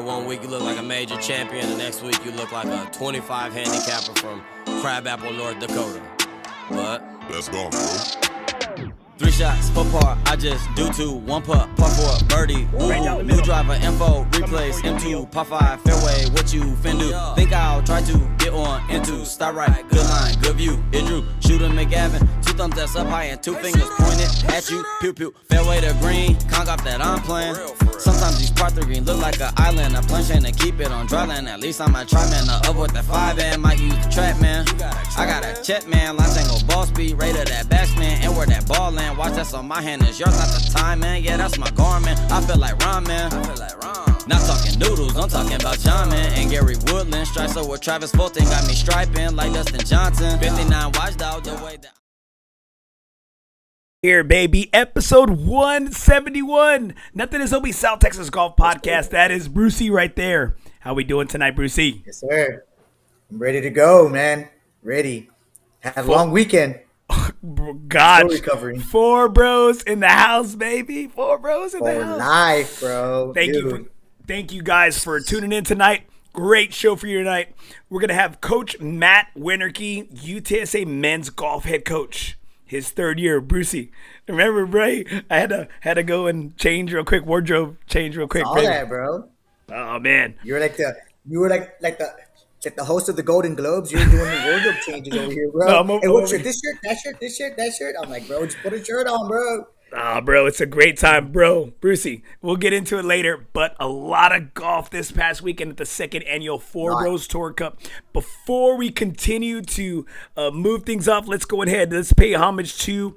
one week you look like a major champion, the next week you look like a 25 handicapper from Crabapple, North Dakota. But that's golf, bro. 3 shots, 4 par, I just do 2, 1 putt, par 4, birdie, ooh, new driver, info, replace, M2, par 5, fairway, what you fin do? Think I'll try to get on into, start right, good line, good view, it drew, shooter McGavin, 2 thumbs that's up high and 2 fingers pointed at you, pew pew, fairway to green, conk off that I'm playing. Sometimes these par 3 green look like an island, a planche and to keep it on dry land, at least I might try, man, up with that 5 and might use the trap, man. I got a check, man, line tango, ball speed, rated that batsman, and where that ball land. Watch that's on my hand, is yours not the time, man. Yeah, that's my garment. I feel like Ron, man. Not talking noodles, I'm talking about John, man. And Gary Woodland, stripes up with Travis Fulton, got me striping like Dustin Johnson. 59 watchdog, the way that. Here, baby, episode 171. Nothing is Obi South Texas Golf Podcast. That is Brucey right there. How we doing tonight, Brucey? Yes, sir. I'm ready to go, man. Ready. Had a long weekend. God, recovering. 4 bros in the house, baby. 4 bros in the For house. life, bro. Thank you guys for tuning in tonight. Great show for you tonight. We're gonna have Coach Matt Wernecke, UTSA men's golf head coach. His 3rd year, Brucey. Remember, Bray? I had to go and change real quick, wardrobe change real quick. All that, bro. Oh man, You were like the host of the Golden Globes. You're doing the wardrobe changes over here, bro. No, hey, what shirt? This shirt, that shirt. I'm like, bro, just put a shirt on, bro. Bro, it's a great time, bro. Brucey, we'll get into it later, but a lot of golf this past weekend at the 2nd Annual FOREBROS Tour Cup. Before we continue to move things up, let's go ahead. Let's pay homage to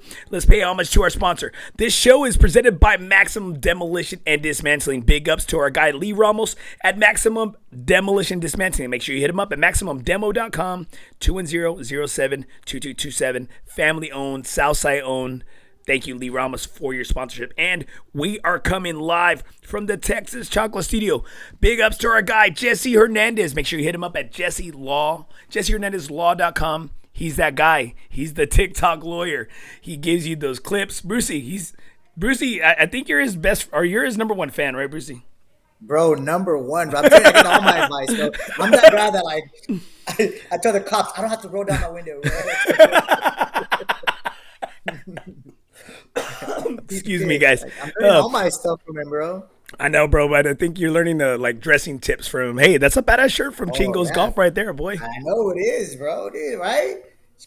our sponsor. This show is presented by Maximum Demolition and Dismantling. Big ups to our guy Lee Ramos at Maximum Demolition Dismantling. Make sure you hit him up at MaximumDemo.com, 210-07-2227. Family owned, Southside owned. Thank you, Lee Ramos, for your sponsorship. And we are coming live from the Texas Chancla studio. Big ups to our guy, Jesse Hernandez. Make sure you hit him up at JesseHernandezLaw.com. He's that guy. He's the TikTok lawyer. He gives you those clips. Brucey, I think you're his best, or you're his number 1 fan, right, Brucey? Bro, number 1. Bro. I'm telling you, I get all my advice, bro. I'm that guy that, like, I tell the cops, I don't have to roll down my window, bro. Excuse me, guys. Like, I'm learning all my stuff from him, bro. I know, bro, but I think you're learning the dressing tips from him. Hey, that's a badass shirt from Chingo's Golf right there, boy. I know it is, bro. Dude, right?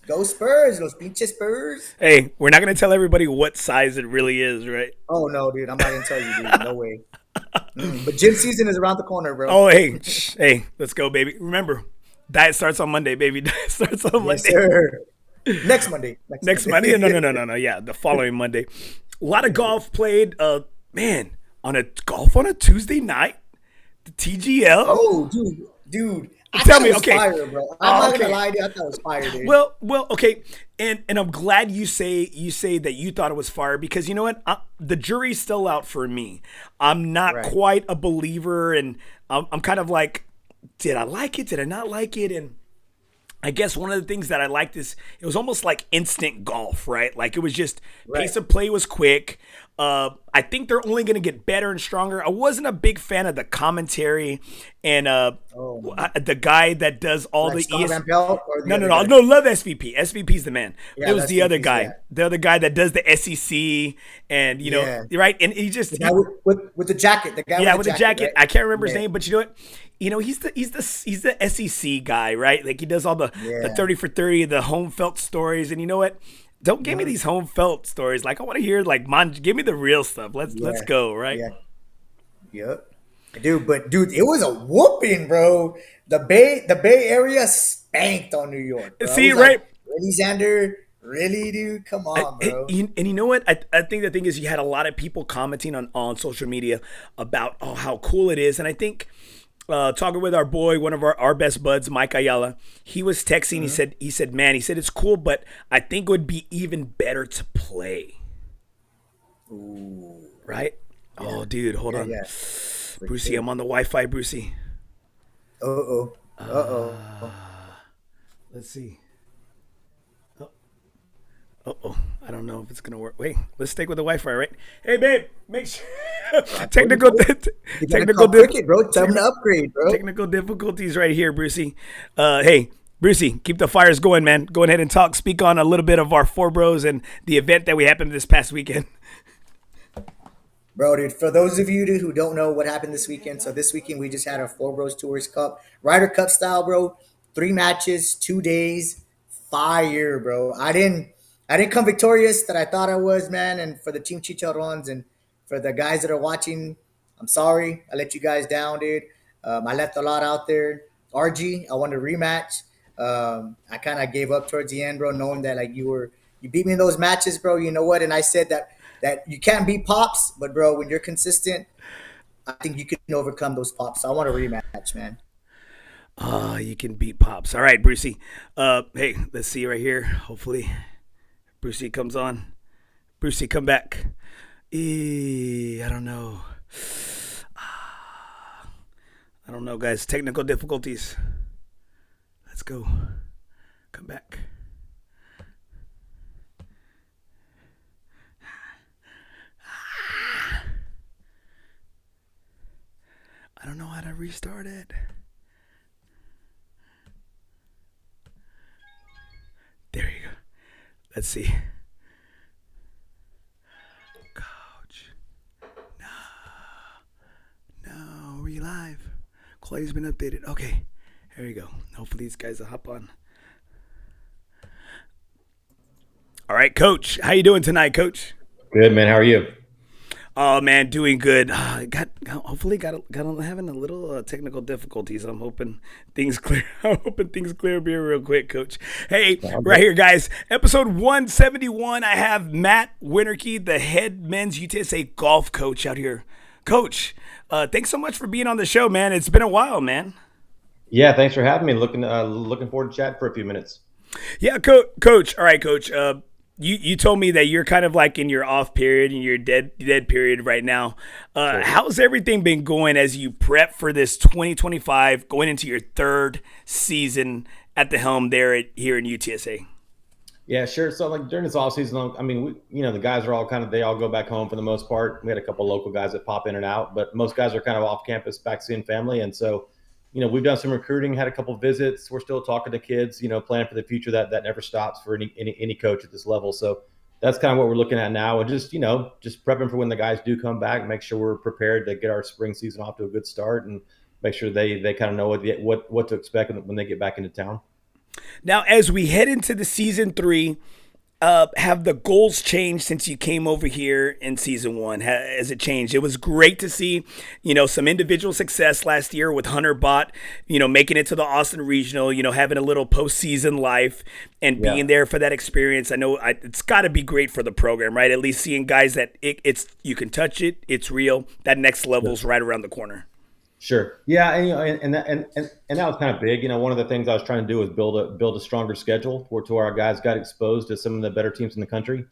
Go Spurs, those pinche Spurs. Hey, we're not gonna tell everybody what size it really is, right? Oh no, dude, I'm not gonna tell you, dude. No way. But gym season is around the corner, bro. Oh, hey, let's go, baby. Remember, diet starts on Monday, baby. Diet starts on Monday. Yes, sir. Next Monday. Next Monday? No. Yeah, the following Monday. A lot of golf played. Man, on a Tuesday night, the TGL. Oh, dude. Tell me, okay. Fire, bro. I'm not gonna lie to you. I thought it was fire, dude. Well, okay, and I'm glad you say that you thought it was fire, because you know what? The jury's still out for me. I'm not quite a believer, and I'm kind of like, did I like it? Did I not like it? And I guess one of the things that I liked is it was almost like instant golf, right? Like it was just pace of play was quick. I think they're only going to get better and stronger. I wasn't a big fan of the commentary and the guy that does all like the ES. No, love SVP. SVP's the man. Yeah, it was the other guy. Yeah. The other guy that does the SEC and, you know, right? And he just with the jacket. The guy with the jacket. Right? I can't remember his name, but you know what? You know, he's the SEC guy, right? Like he does all the 30 for 30, the home felt stories. And you know what? Don't give me these home felt stories. Like I want to hear give me the real stuff. Let's go, right? Yeah. Yep. Dude, it was a whooping, bro. The Bay Area spanked on New York. Bro. See, right? Really, Xander? Really, dude? Come on, bro. And you know what? I think the thing is you had a lot of people commenting on social media about how cool it is. And I think talking with our boy, one of our best buds, Mike Ayala, he was texting. Mm-hmm. He said, man, it's cool, but I think it would be even better to play. Ooh. Right? Yeah. Oh, dude, hold on. Yeah. Brucey, I'm on the Wi-Fi, Brucey. Uh-oh. Let's see. Uh-oh. I don't know if it's going to work. Wait, let's stick with the Wi-Fi, right? Hey, babe, make sure. technical You gotta technical call Cricket, bro. Tell them to upgrade, bro. technical difficulties right here, Brucey. Hey, Brucey, keep the fires going, man. Go ahead and speak on a little bit of our Four Bros and the event that we happened this past weekend. Bro, dude, for those of you dude, who don't know what happened this weekend, so this weekend we just had our FOREBROS Tours Cup, Ryder Cup style, bro. 3 matches, 2 days, fire, bro. I didn't come victorious that I thought I was, man. And for the Team Chicharrones and for the guys that are watching, I'm sorry I let you guys down, dude. I left a lot out there. RG, I wanted a rematch. I kind of gave up towards the end, bro, knowing that like you beat me in those matches, bro. You know what? And I said that you can't beat Pops, but bro, when you're consistent, I think you can overcome those Pops. So I want a rematch, man. You can beat Pops. All right, Brucey. Hey, let's see right here. Hopefully, Brucey comes on. Brucey, come back. I don't know. I don't know, guys. Technical difficulties. Let's go. Come back. I don't know how to restart it. There you go. Let's see. Coach. No, are you live? Quality's been updated. Okay, here you go. Hopefully these guys will hop on. All right, Coach. How you doing tonight, Coach? Good, man. How are you? Oh man, doing good. Hopefully got having a little technical difficulties. I'm hoping things clear. I'm hoping things clear up here real quick, Coach. Hey, right here, guys. Episode 171. I have Matt Wernecke, the head men's UTSA golf coach out here. Coach, thanks so much for being on the show, man. It's been a while, man. Yeah, thanks for having me. Looking forward to chat for a few minutes. Yeah, Coach. All right, Coach. You told me that you're kind of like in your off period and your dead period right now. Sure. How's everything been going as you prep for this 2025, going into your third season at the helm there here in UTSA? Yeah, sure. So like during this off season, I mean, the guys are all they all go back home for the most part. We had a couple local guys that pop in and out, but most guys are kind of off campus, back seeing family. And so, we've done some recruiting, had a couple visits. We're still talking to kids, planning for the future. That never stops for any coach at this level. So that's kind of what we're looking at now, and just prepping for when the guys do come back. Make sure we're prepared to get our spring season off to a good start, and make sure they kind of know what to expect when they get back into town. Now, as we head into the season 3, have the goals changed since you came over here in season 1? Has it changed? It was great to see, some individual success last year with Hunter Bott, making it to the Austin Regional, having a little postseason life and being there for that experience. I know it's got to be great for the program, right? At least seeing guys that it's you can touch it, it's real. That next level's right around the corner. Sure. Yeah, and that was kind of big. One of the things I was trying to do was build a stronger schedule to where our guys got exposed to some of the better teams in the country.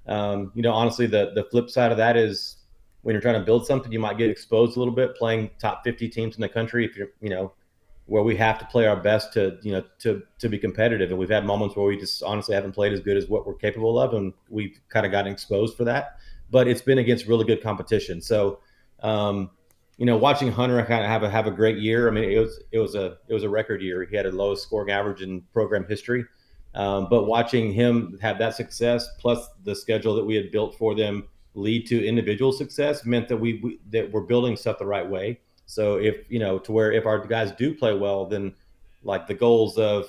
Honestly, the flip side of that is when you're trying to build something, you might get exposed a little bit playing top 50 teams in the country. If you're, where we have to play our best to be competitive, and we've had moments where we just honestly haven't played as good as what we're capable of, and we've kind of gotten exposed for that. But it's been against really good competition. So. Watching Hunter kind of have a great year. I mean, it was a record year. He had a lowest scoring average in program history. But watching him have that success, plus the schedule that we had built for them, lead to individual success, meant that we're building stuff the right way. So to where if our guys do play well, then like the goals of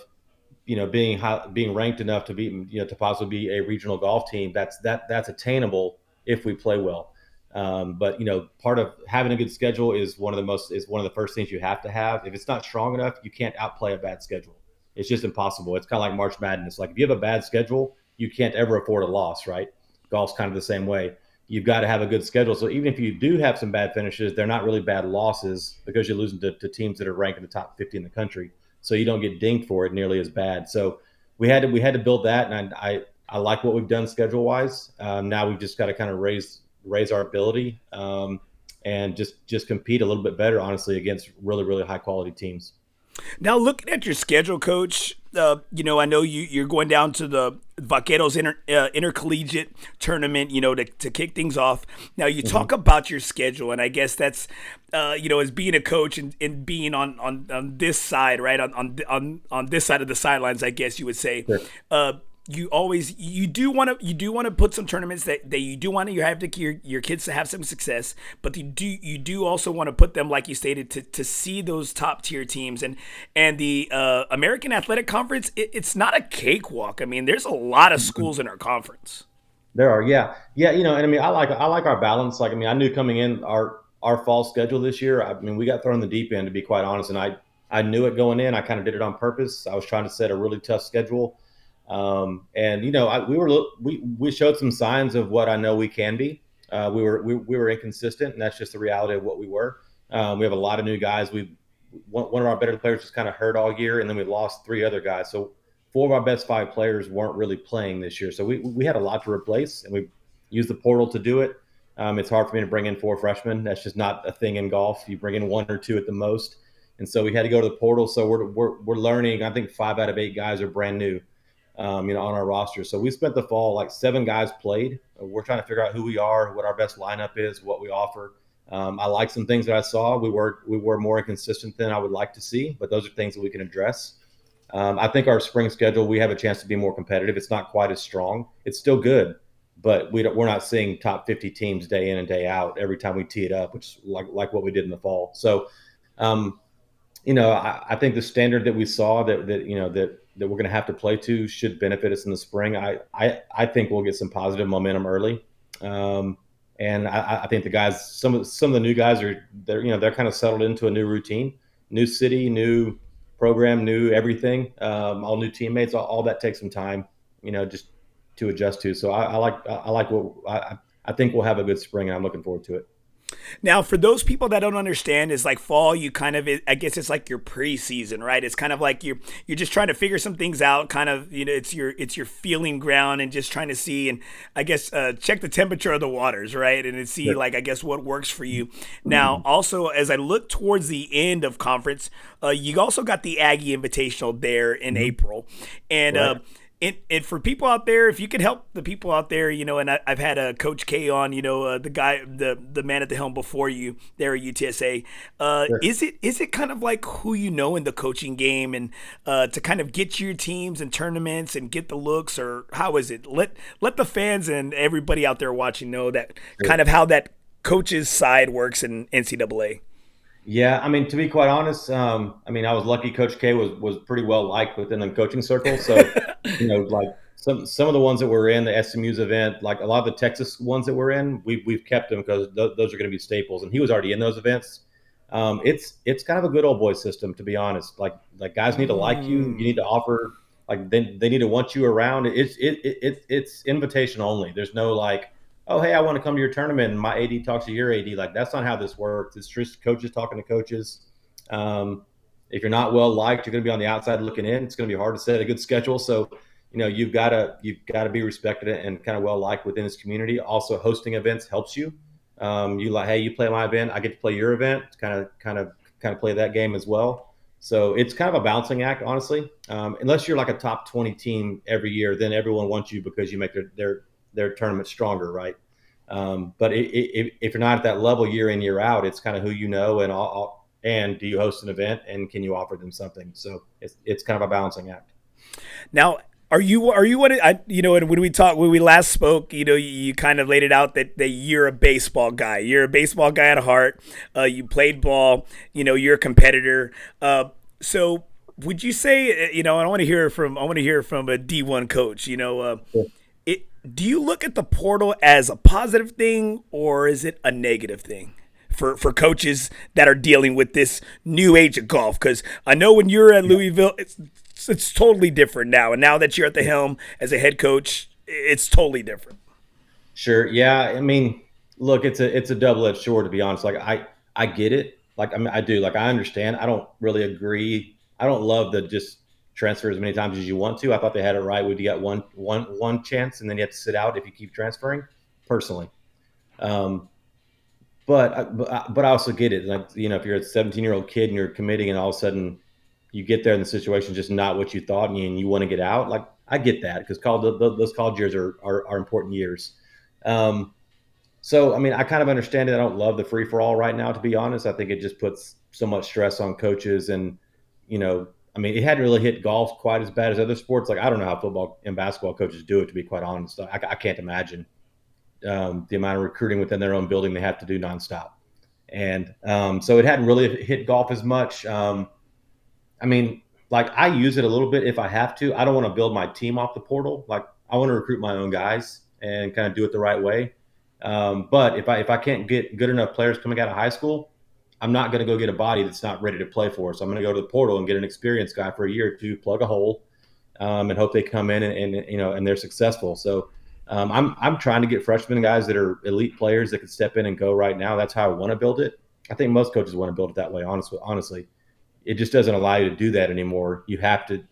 being ranked enough to be to possibly be a regional golf team, that's attainable if we play well. But part of having a good schedule is one of the first things you have to have. If it's not strong enough, you can't outplay a bad schedule. It's just impossible. It's kind of like March Madness. Like if you have a bad schedule, you can't ever afford a loss, right? Golf's kind of the same way. You've got to have a good schedule. So even if you do have some bad finishes, they're not really bad losses because you're losing to teams that are ranked in the top 50 in the country. So you don't get dinged for it nearly as bad. So we had to build that, and I like what we've done schedule wise. Now we've just got to kind of raise our ability and just compete a little bit better, honestly, against really, really high quality teams. Now, looking at your schedule, Coach, I know you're going down to the Vaqueros intercollegiate tournament, to kick things off. Now, you talk about your schedule, and I guess that's, as being a coach and being on this side, right, on this side of the sidelines, I guess you would say. Sure. You do want to put some tournaments that you do want to have your kids to have some success, but you do also want to put them, like you stated, to see those top tier teams, and the American Athletic Conference. It's not a cakewalk. I mean, there's a lot of schools in our conference. There are, yeah. And I mean, I like our balance. Like, I mean, I knew coming in our fall schedule this year. I mean, we got thrown in the deep end, to be quite honest, and I knew it going in. I kind of did it on purpose. I was trying to set a really tough schedule. And we showed some signs of what I know we can be. We were inconsistent, and that's just the reality of what we were. We have a lot of new guys. One of our better players was kind of hurt all year, and then we lost 3 other guys. So 4 of our best 5 players weren't really playing this year. So we had a lot to replace, and we used the portal to do it. It's hard for me to bring in 4 freshmen. That's just not a thing in golf. You bring in 1 or 2 at the most. And so we had to go to the portal. So we're learning. I think 5 out of 8 guys are brand new. On our roster. So we spent the fall, like 7 guys played. We're trying to figure out who we are, what our best lineup is, what we offer. I like some things that I saw. We were more inconsistent than I would like to see, but those are things that we can address. I think our spring schedule, we have a chance to be more competitive. It's not quite as strong. It's still good, but we're not seeing top 50 teams day in and day out every time we tee it up, which is like what we did in the fall. So, I think the standard that we saw that we're going to have to play to should benefit us in the spring. I think we'll get some positive momentum early. And I think the guys, some of the new guys they're kind of settled into a new routine, new city, new program, new everything, all new teammates, all that takes some time, just to adjust to. So I like what I think we'll have a good spring, and I'm looking forward to it. Now, for those people that don't understand, it's like fall. You kind of, I guess it's like your preseason, right? It's kind of like you're just trying to figure some things out. Kind of, it's your feeling ground and just trying to see and I guess check the temperature of the waters, right? And see I guess what works for you. Now, also as I look towards the end of conference, you also got the Aggie Invitational there in April, and. Right. And for people out there, if you could help the people out there, and I've had a Coach K on, the guy, the man at the helm before you there at UTSA. Sure. Is it kind of like who you know in the coaching game, and to kind of get your teams and tournaments and get the looks, or how is it? Let the fans and everybody out there watching know that kind of how that coach's side works in NCAA. Yeah, I mean, to be quite honest, I was lucky. Coach K was pretty well liked within the coaching circle. So, like some of the ones that were in the SMU's event, like a lot of the Texas ones that we're in, we've kept them because those are going to be staples. And he was already in those events. It's kind of a good old boy system, to be honest. Like guys need to like you. You need to offer, like they need to want you around. It's invitation only. There's no like, oh, hey, I want to come to your tournament and my AD talks to your AD. Like, that's not how this works. It's just coaches talking to coaches. If you're not well liked, you're going to be on the outside looking in. It's going to be hard to set a good schedule. So, you've got to be respected and kind of well liked within this community. Also, hosting events helps you. Hey, you play my event, I get to play your event. It's kind of play that game as well. So it's kind of a balancing act, honestly. Unless you're like a top 20 team every year, then everyone wants you because you make their tournament stronger, right? But if you're not at that level year in, year out, it's kind of who you know, and do you host an event, and can you offer them something? So it's kind of a balancing act. Now, are you what when we last spoke, you kind of laid it out that you're a baseball guy. You're a baseball guy at heart. You played ball. You're a competitor. So would you say, I want to hear from a D1 coach. Do you look at the portal as a positive thing, or is it a negative thing for coaches that are dealing with this new age of golf? Because I know when you're at Louisville, it's totally different now. And now that you're at the helm as a head coach, it's totally different. Sure. Yeah. I mean, look, it's a double-edged sword, to be honest. Like I get it. Like, I do. Like, I understand. I don't really agree. I don't love the just transfer as many times as you want to. I thought they had it right. Would you get one chance and then you have to sit out if you keep transferring? Personally, but I also get it. Like, if you're a 17-year-old kid and you're committing, and all of a sudden you get there and the situation's just not what you thought, and you want to get out. Like, I get that, because those college years are important years. So, I mean, I kind of understand it. I don't love the free for all right now, to be honest. I think it just puts so much stress on coaches. And, I mean, it hadn't really hit golf quite as bad as other sports. Like, I don't know how football and basketball coaches do it, to be quite honest. I can't imagine the amount of recruiting within their own building they have to do nonstop. And so it hadn't really hit golf as much. I mean, like, I use it a little bit if I have to. I don't want to build my team off the portal. Like, I want to recruit my own guys and kind of do it the right way. But if I can't get good enough players coming out of high school, I'm not going to go get a body that's not ready to play for us. So I'm going to go to the portal and get an experienced guy for a year or two, plug a hole, and hope they come in and they're successful. So I'm trying to get freshmen guys that are elite players that can step in and go right now. That's how I want to build it. I think most coaches want to build it that way. Honestly, it just doesn't allow you to do that anymore. You have to.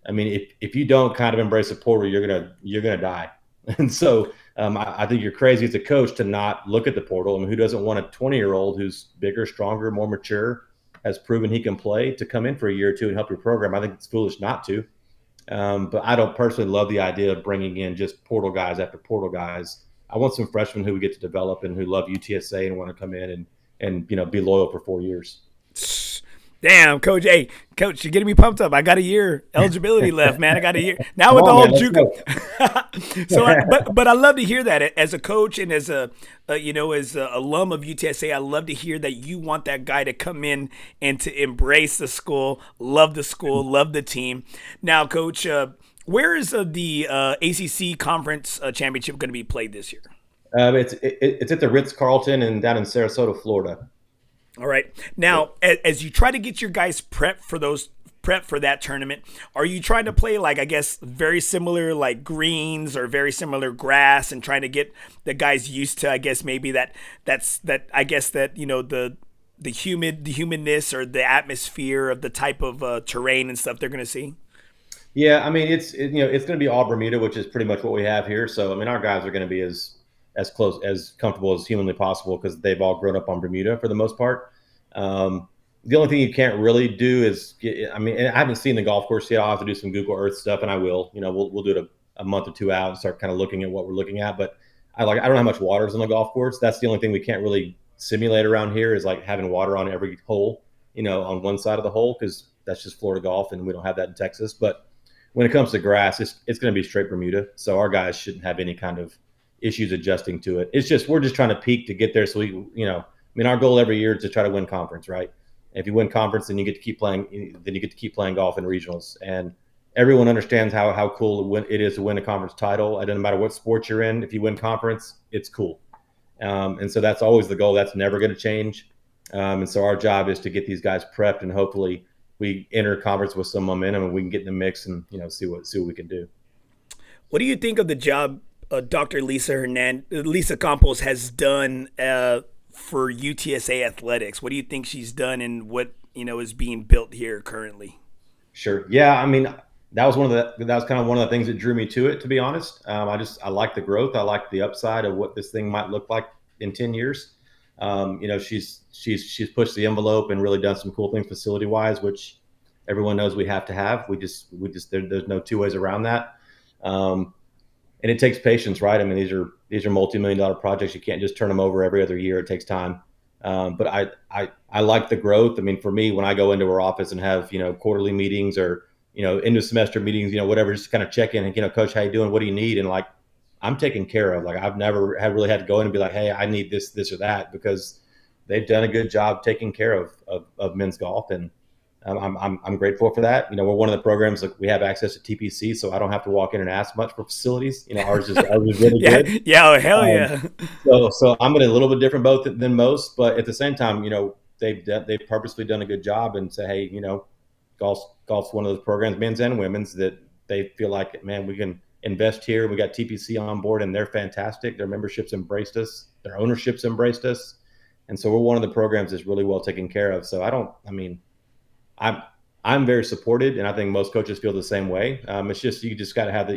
I mean, if you don't kind of embrace the portal, you're gonna die. And so I think you're crazy as a coach to not look at the portal. I mean, who doesn't want a 20-year-old who's bigger, stronger, more mature, has proven he can play, to come in for a year or two and help your program? I think it's foolish not to. But I don't personally love the idea of bringing in just portal guys after portal guys. I want some freshmen who we get to develop and who love UTSA and want to come in and be loyal for 4 years. Damn, Coach. Hey, Coach, you're getting me pumped up. I got a year eligibility left, man. I got a year now with all JUCO. So, but I love to hear that as a coach and as a alum of UTSA. I love to hear that you want that guy to come in and to embrace the school, love the team. Now, Coach, where is the ACC Conference Championship going to be played this year? It's at the Ritz-Carlton and down in Sarasota, Florida. All right. Now, as you try to get your guys prepped for that tournament, are you trying to play, like, I guess, very similar, like, greens or very similar grass, and trying to get the guys used to, I guess, maybe the humidness or the atmosphere of the type of terrain and stuff they're going to see? Yeah, I mean, it's going to be all Bermuda, which is pretty much what we have here. So, I mean, our guys are going to be as close, as comfortable as humanly possible, because they've all grown up on Bermuda for the most part. The only thing you can't really do is I haven't seen the golf course yet. I'll have to do some Google Earth stuff, and I will. We'll do it a month or two out and start kind of looking at what we're looking at. But I don't know how much water is on the golf course. That's the only thing we can't really simulate around here, is like having water on every hole, on one side of the hole, because that's just Florida golf, and we don't have that in Texas. But when it comes to grass, it's going to be straight Bermuda. So our guys shouldn't have any kind of issues adjusting to it. It's just, we're just trying to peak to get there. So our goal every year is to try to win conference, right? And if you win conference, then you get to keep playing golf in regionals. And everyone understands how cool it is to win a conference title. It doesn't matter what sport you're in. If you win conference, it's cool. And so that's always the goal. That's never going to change. And so our job is to get these guys prepped, and hopefully we enter conference with some momentum and we can get in the mix and, see what we can do. What do you think of the job Dr. Lisa Campos has done for UTSA athletics? What do you think she's done, and what is being built here currently? Sure. Yeah. I mean, that was kind of one of the things that drew me to it, to be honest. I like the growth. I like the upside of what this thing might look like in 10 years. She's pushed the envelope and really done some cool things facility wise, which everyone knows we have to have. There's no two ways around that. And it takes patience, right? I mean, these are multi-million-dollar projects. You can't just turn them over every other year. It takes time. But I like the growth. I mean, for me, when I go into her office and have, quarterly meetings or, end of semester meetings, whatever, just kind of check in and, Coach, how you doing? What do you need? And like, I'm taken care of. Like, I've never really had to go in and be like, hey, I need this or that, because they've done a good job taking care of men's golf. And I'm grateful for that. We're one of the programs, like, we have access to TPC, so I don't have to walk in and ask much for facilities. Ours is really good. Yeah, oh, hell yeah. So I'm in a little bit different boat than most, but at the same time, they've purposely done a good job and say, hey, golf's one of those programs, men's and women's, that they feel like, man, we can invest here. We got TPC on board, and they're fantastic. Their memberships embraced us. Their ownerships embraced us. And so we're one of the programs that's really well taken care of. So I'm very supported, and I think most coaches feel the same way. It's just, you just got to have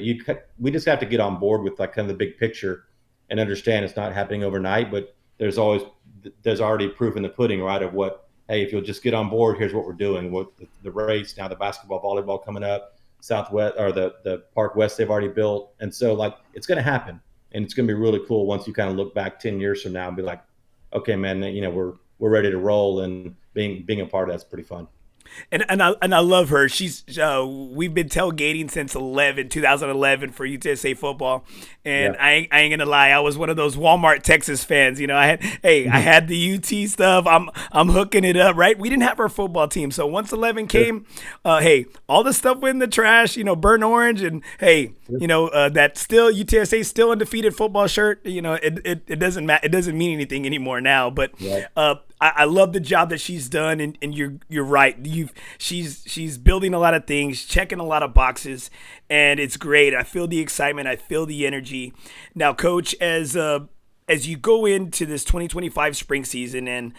we just have to get on board with, like, kind of the big picture and understand it's not happening overnight, but there's already proof in the pudding, right, of what hey, if you'll just get on board, here's what we're doing. What the race, now the basketball, volleyball coming up, Southwest or the Park West they've already built. And so like it's going to happen. And it's going to be really cool once you kind of look back 10 years from now and be like, okay, man, we're ready to roll, and being a part of that's pretty fun. And I love her. She's we've been tailgating since 2011 for UTSA football, and yeah. I ain't gonna lie, I was one of those Walmart Texas fans. I had the UT stuff. I'm hooking it up, right? We didn't have our football team, so once 11 came, hey, all the stuff went in the trash. Burnt orange, and hey, that still UTSA still undefeated football shirt. It doesn't it doesn't mean anything anymore now, but yeah. I love the job that she's done, and you're right. She's building a lot of things, checking a lot of boxes, and it's great. I feel the excitement, I feel the energy. Now, Coach, as you go into this 2025 spring season, and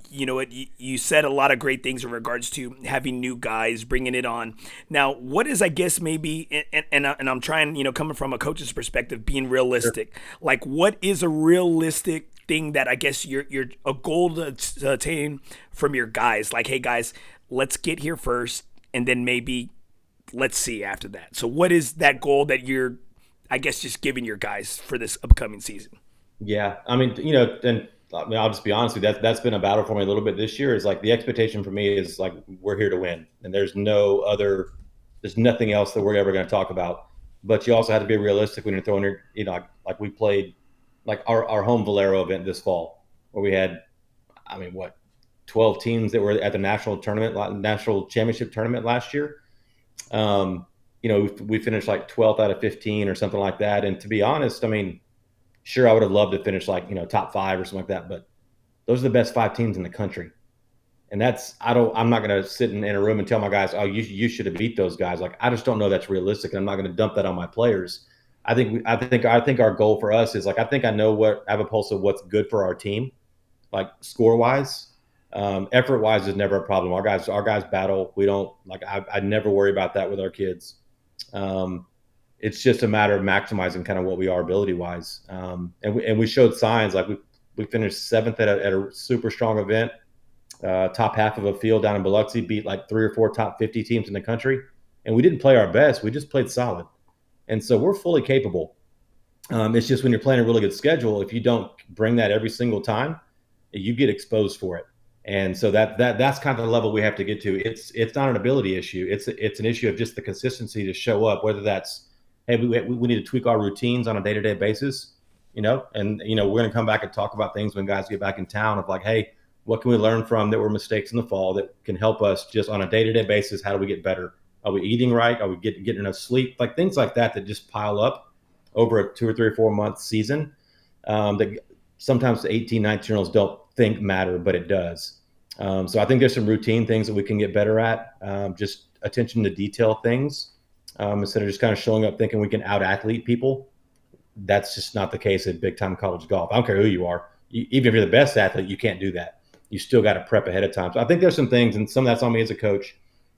you said a lot of great things in regards to having new guys, bringing it on. Now, what is, I guess, maybe, and I'm trying, coming from a coach's perspective, being realistic. Sure. Like, what is a realistic thing that I guess you're a goal to attain from your guys? Like, hey guys, let's get here first, and then maybe let's see after that. So what is that goal that you're, I guess, just giving your guys for this upcoming season? Yeah, I mean, I'll just be honest with you. That's been a battle for me a little bit this year. Is like the expectation for me is like we're here to win, and there's nothing else that we're ever going to talk about. But you also have to be realistic when you're throwing your, like we played. Like our home Valero event this fall, where we had, 12 teams that were at the national championship tournament last year. We finished like 12th out of 15 or something like that. And to be honest, sure, I would have loved to finish like, top 5 or something like that. But those are the best 5 teams in the country. And I'm not going to sit in a room and tell my guys, oh, you should have beat those guys. Like, I just don't know that's realistic. And I'm not going to dump that on my players. I think our goal for us is like, I think I have a pulse of what's good for our team, like score wise, effort wise is never a problem. Our guys battle. We don't I never worry about that with our kids. It's just a matter of maximizing kind of what we are ability wise. And we showed signs, like we finished 7th at a super strong event, top half of a field down in Biloxi, beat like 3 or 4 top 50 teams in the country. And we didn't play our best. We just played solid. And so we're fully capable. It's just when you're playing a really good schedule, if you don't bring that every single time, you get exposed for it. And so that's kind of the level we have to get to. It's not an ability issue. It's an issue of just the consistency to show up, whether that's, hey, we need to tweak our routines on a day-to-day basis, and we're going to come back and talk about things when guys get back in town of like, hey, what can we learn from that were mistakes in the fall that can help us just on a day-to-day basis? How do we get better? Are we eating right? Are we getting enough sleep? Like things like that just pile up over a 2 or 3 or 4 month season that sometimes the 18, 19-year-olds don't think matter, but it does. So I think there's some routine things that we can get better at, just attention to detail things instead of just kind of showing up thinking we can out-athlete people. That's just not the case at big-time college golf. I don't care who you are. Even if you're the best athlete, you can't do that. You still got to prep ahead of time. So I think there's some things, and some of that's on me as a coach,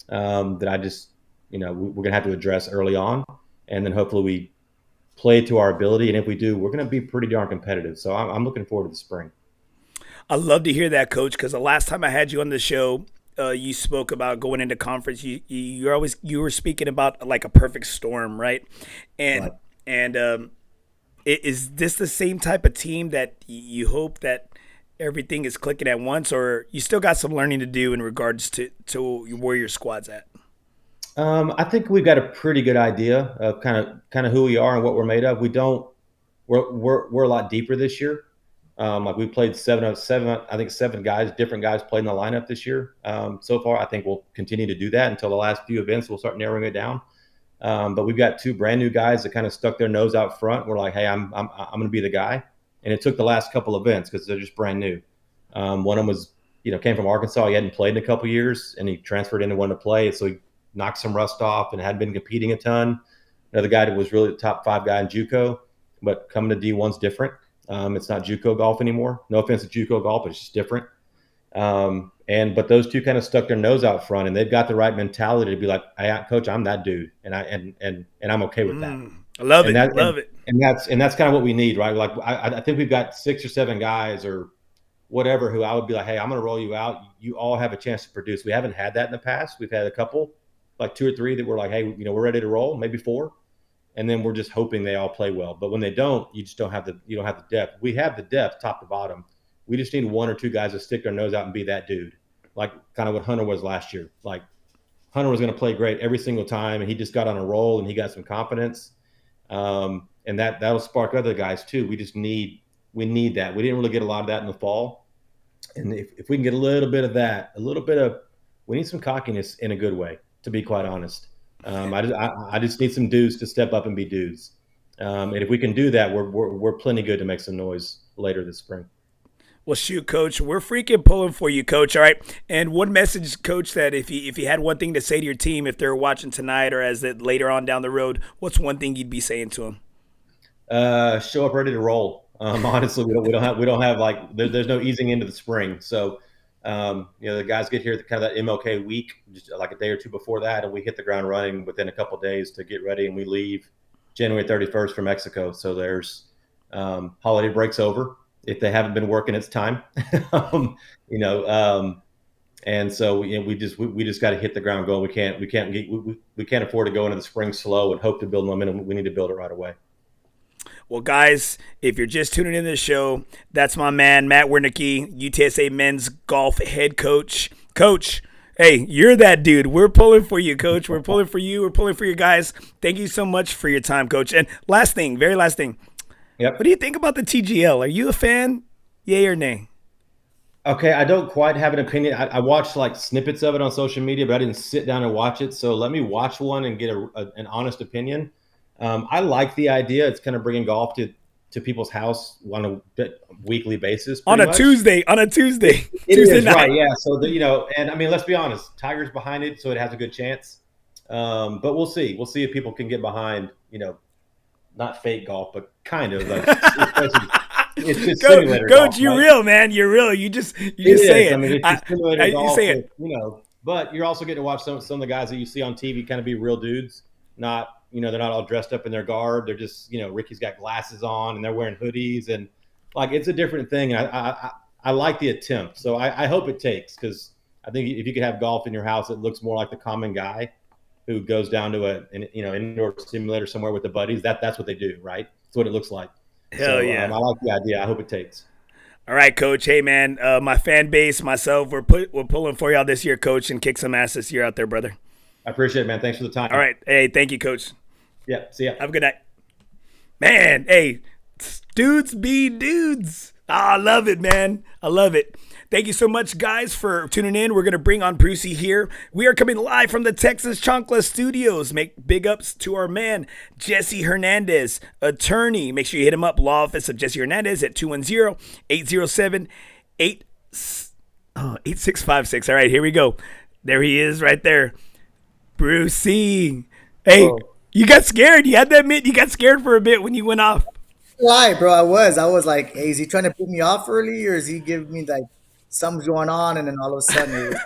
that I just – we're going to have to address early on, and then hopefully we play to our ability. And if we do, we're going to be pretty darn competitive. So I'm looking forward to the spring. I love to hear that, Coach, because the last time I had you on the show, you spoke about going into conference. You were speaking about like a perfect storm, right? And is this the same type of team that you hope that everything is clicking at once, or you still got some learning to do in regards to where your squad's at? I think we've got a pretty good idea of kind of who we are and what we're made of. We're a lot deeper this year. Like we played 7 guys, different guys played in the lineup this year. So far, I think we'll continue to do that until the last few events. We'll start narrowing it down. But we've got 2 brand new guys that kind of stuck their nose out front. We're like, hey, I'm going to be the guy. And it took the last couple events because they're just brand new. One of them was, came from Arkansas. He hadn't played in a couple years, and he transferred into one to play. So he knocked some rust off and had been competing a ton. Another guy that was really the top 5 guy in JUCO, but coming to D1's different. It's not JUCO golf anymore. No offense to JUCO golf, but it's just different. But those 2 kind of stuck their nose out front, and they've got the right mentality to be like, "Hey, Coach, I'm that dude, and I'm okay with that." I love it. And that's kind of what we need, right? Like I think we've got 6 or 7 guys, or whatever, who I would be like, hey, I'm going to roll you out. You all have a chance to produce. We haven't had that in the past. We've had a couple, like 2 or 3 that were like, hey, we're ready to roll, maybe 4. And then we're just hoping they all play well. But when they don't, you just don't have the depth. We have the depth top to bottom. We just need 1 or 2 guys to stick their nose out and be that dude. Like kind of what Hunter was last year. Like Hunter was going to play great every single time, and he just got on a roll and he got some confidence. And that'll spark other guys too. We need that. We didn't really get a lot of that in the fall. And if we can get a little bit of that, we need some cockiness in a good way, to be quite honest. I just need some dudes to step up and be dudes. And if we can do that, we're plenty good to make some noise later this spring. Well, shoot, Coach, we're freaking pulling for you, Coach. All right. And one message, Coach, that if you had one thing to say to your team, if they're watching tonight or as it later on down the road, what's one thing you'd be saying to them? Show up ready to roll. Honestly, we don't have like there's no easing into the spring. So the guys get here kind of that MLK week, just like a day or 2 before that, and we hit the ground running within a couple of days to get ready, and we leave January 31st for Mexico. So there's holiday breaks over. If they haven't been working, it's time. And so we just got to hit the ground going. We can't afford to go into the spring slow and hope to build momentum. We need to build it right away. Well, guys, if you're just tuning in to the show, that's my man, Matt Wernecke, UTSA men's golf head coach. Coach, hey, you're that dude. We're pulling for you, Coach. We're pulling for you. We're pulling for you guys. Thank you so much for your time, Coach. And very last thing. Yep. What do you think about the TGL? Are you a fan? Yay or nay? Okay, I don't quite have an opinion. I watched like snippets of it on social media, but I didn't sit down and watch it. So let me watch one and get an honest opinion. I like the idea. It's kind of bringing golf to people's house on a weekly basis. On a Tuesday. It Tuesday is, night. right, yeah. So, and I mean, let's be honest. Tiger's behind it, so it has a good chance. But we'll see. We'll see if people can get behind, not fake golf, but kind of like it's just simulator golf. Coach, you're right? real, man. You're real. You just say it. I mean, it's just simulator golf. You say it. But you're also getting to watch some of the guys that you see on TV kind of be real dudes. Not, they're not all dressed up in their garb. They're just, Ricky's got glasses on and they're wearing hoodies, and like it's a different thing. And I like the attempt. So I hope it takes, because I think if you could have golf in your house, it looks more like the common guy who goes down to an indoor simulator somewhere with the buddies. That's what they do, right? That's what it looks like. Hell yeah. I like the idea. I hope it takes. All right, Coach. Hey, man, my fan base, myself, we're pulling for y'all this year, Coach, and kick some ass this year out there, brother. I appreciate it, man. Thanks for the time. All right. Hey, thank you, Coach. Yeah, see ya. Have a good night. Man, hey, dudes be dudes. I love it, man. I love it. Thank you so much, guys, for tuning in. We're going to bring on Brucey here. We are coming live from the Texas Chancla studios. Make big ups to our man, Jesse Hernandez, attorney. Make sure you hit him up, law office of Jesse Hernandez at 210-807-8656. All right, here we go. There he is right there. Brucey. Hey, You got scared. You had to admit you got scared for a bit when you went off. Why, bro? I was like, hey, is he trying to put me off early, or is he giving me like something's going on, and then all of a sudden, it was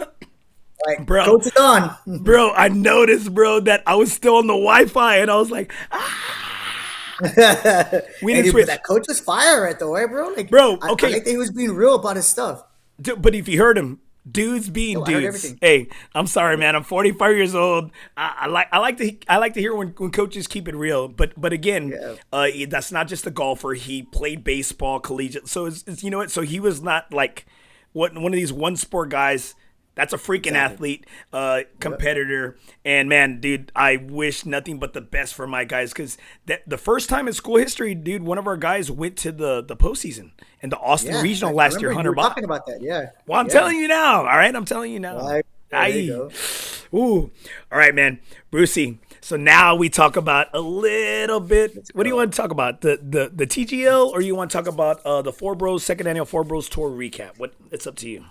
like, bro, Coach is on. Bro, I noticed, bro, that I was still on the Wi-Fi, and I was like, we didn't switch. That coach was fire right the way, bro. Like, bro, okay. I think he was being real about his stuff. But if you heard him, dudes being dudes. Hey, I'm sorry, man. I'm 45 years old. I like to hear when coaches keep it real. But again, that's not just a golfer. He played baseball, collegiate. So it's you know what? So he was not like one of these one sport guys. That's a freaking athlete, competitor. And man, dude, I wish nothing but the best for my guys, because the first time in school history, dude, one of our guys went to the postseason in the Austin Regional last year. Hunter talking about that, yeah. Well, I'm telling you now. All right, I'm telling you now. There you go. Ooh, all right, man, Brucey. So now we talk about a little bit. What do you want to talk about? The TGL, or you want to talk about the FOREBROS second annual FOREBROS Tour recap? It's up to you.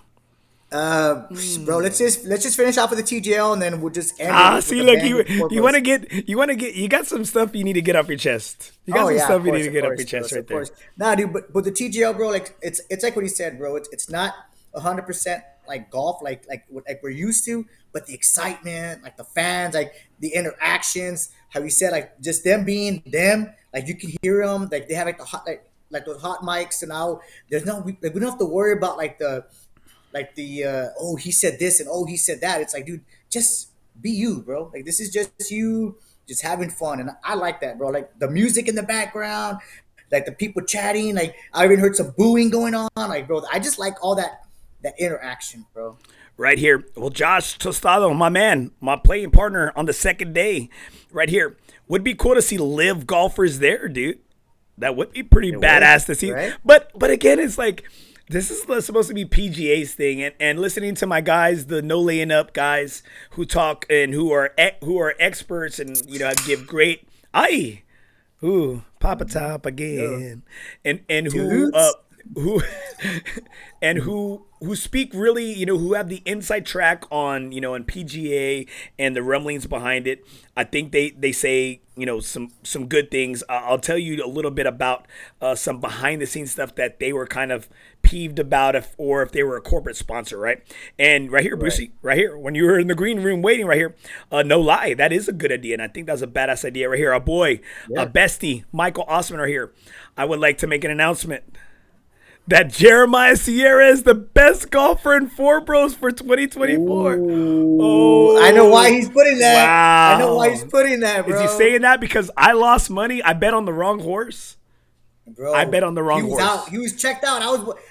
Bro, let's just finish off with the TGL, and then we'll just end. See, look, you want to get, you got some stuff you need to get off your chest. You got some stuff you need to get off your chest right there. Nah, dude, but the TGL, bro, like it's like what he said, bro. It's not 100% like golf, like we're used to, but the excitement, like the fans, like the interactions, how you said, like just them being them, like you can hear them, like they have like the hot, like those hot mics, and now there's no we don't have to worry about oh, he said this and oh, he said that. It's like, dude, just be you, bro. Like, this is just you just having fun. And I like that, bro. Like, the music in the background, like the people chatting. Like, I even heard some booing going on. Like, bro, I just like all that interaction, bro. Right here. Well, Josh Tostado, my man, my playing partner on the second day, right here. Would be cool to see live golfers there, dude. That would be pretty badass to see. Right? But again, it's like, this is supposed to be PGA's thing, and listening to my guys, the no laying up guys who talk and who are experts and give great Papa Top again, and who and who speak really, who have the inside track on, on PGA and the rumblings behind it. I think they say, some good things. I'll tell you a little bit about some behind the scenes stuff that they were kind of peeved about if they were a corporate sponsor, right? And right here, Brucey, right here, when you were in the green room waiting right here, no lie, that is a good idea. And I think that's a badass idea right here. Our boy, bestie, Michael Osman right here. I would like to make an announcement that Jeremiah Sierra is the best golfer in FOREBROS for 2024. Oh, I know why he's putting that. Wow. I know why he's putting that, bro. Is he saying that because I lost money? I bet on the wrong horse. Bro, I bet on the wrong horse. Out. He was checked out.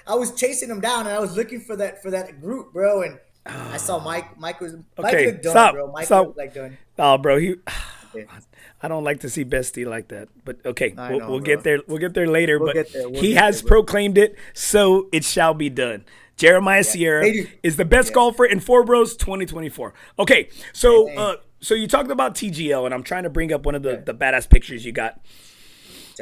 I was chasing him down, and I was looking for that group, bro. And I saw Mike. Mike was okay. Mike done, Stop. Bro. Mike Stop. Was like done. Oh, bro, I don't like to see Bestie like that, but okay, we'll get there. We'll get there later. But he has proclaimed it, so it shall be done. Jeremiah Sierra is the best golfer in FOREBROS 2024. Okay, so so you talked about TGL, and I'm trying to bring up one of the badass pictures you got.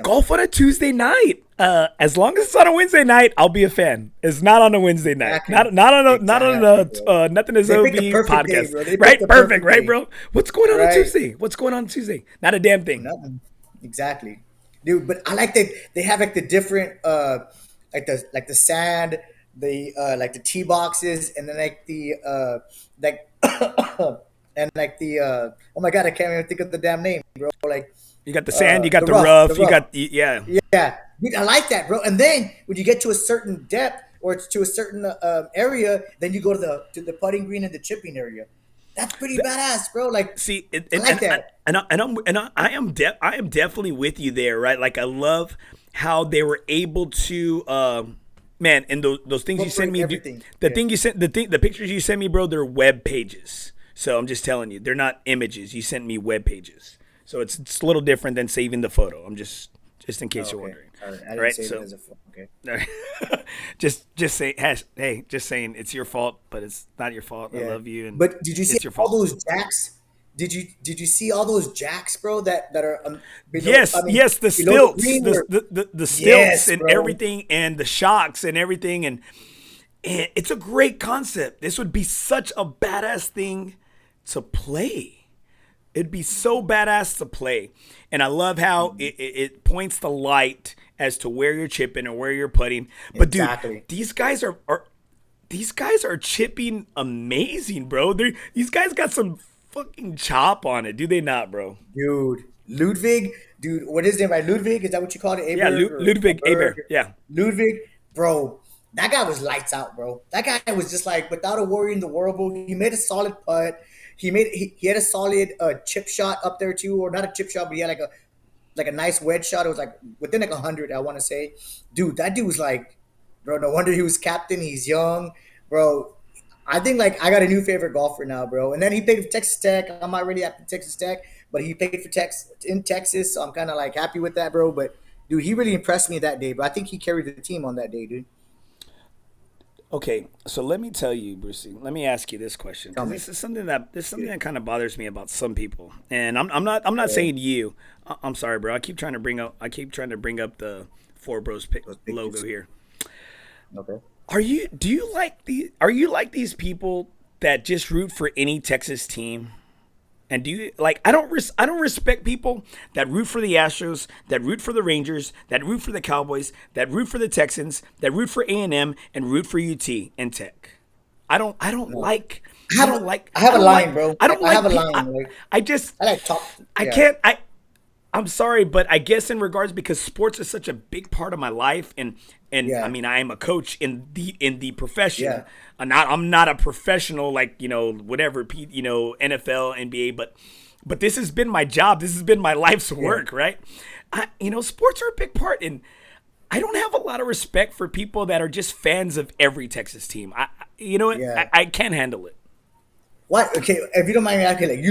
Golf on a Tuesday night. As long as it's on a Wednesday night, I'll be a fan. It's not on a Wednesday night. Exactly. Not on a Nothing Is OB podcast. Day, right? Perfect, right, bro? What's going on Tuesday? What's going on Tuesday? Not a damn thing. Nothing. Exactly. Dude, but I like that they have like the different like the sand, the like the tee boxes, and then like the and like the oh my god, I can't even think of the damn name, bro. Like, you got the sand, you got the rough, you got yeah. Dude, I like that, bro. And then when you get to a certain depth or to a certain area, then you go to the putting green and the chipping area. That's pretty badass, bro. Like, see, I like that. I am definitely with you there, right? Like, I love how they were able to, man, and those things you sent me, the pictures you sent me, bro, they're web pages. So I'm just telling you, they're not images. You sent me web pages. So it's a little different than saving the photo. I'm just in case you're wondering. I didn't save it as a photo. Okay. just saying. Hey, just saying it's your fault, but it's not your fault. I love you. And but did you see all those jacks? Did you see all those jacks, bro? That are below, yes, the stilts, the stilts and everything, and the shocks and everything, and it's a great concept. This would be such a badass thing to play. It'd be so badass to play. And I love how it points the light as to where you're chipping or where you're putting. But dude, these guys are chipping amazing, bro. These guys got some fucking chop on it, do they not, bro? Dude, Ludwig, what is it, right? Ludwig, is that what you call it? Yeah, Ludwig Ybarra. Yeah, Ludwig, bro. That guy was lights out, bro. That guy was just like without a worry in the world. He made a solid putt. He had a solid chip shot up there too, or not a chip shot, but he had like a nice wedge shot. It was like within like 100, I want to say. Dude, that dude was like, bro, no wonder he was captain. He's young, bro. I think like I got a new favorite golfer now, bro. And then he played for Texas Tech. I'm not really happy with Texas Tech, but he played for in Texas, so I'm kind of like happy with that, bro. But dude, he really impressed me that day, bro. I think he carried the team on that day, dude. Okay, so let me tell you, Brucey. Let me ask you this question. This is something that kind of bothers me about some people, and I'm not saying you. I'm sorry, bro. I keep trying to bring up the FOREBROS logo here. Okay. Are you like these people that just root for any Texas team? And do you like? I don't respect people that root for the Astros, that root for the Rangers, that root for the Cowboys, that root for the Texans, that root for A&M, and root for UT and Tech. I have a line, bro. I don't like. I have a line. I just. I like top. I can't. I'm sorry, but I guess in regards because sports is such a big part of my life, and I Yeah, mean I am a coach in the profession. yeah, I'm not a professional like whatever NFL NBA, but this has been my job. This has been my life's yeah, work, right? Sports are a big part, and I don't have a lot of respect for people that are just fans of every Texas team. You know what? yeah. I can't handle it. What? Okay, if you don't mind me asking, like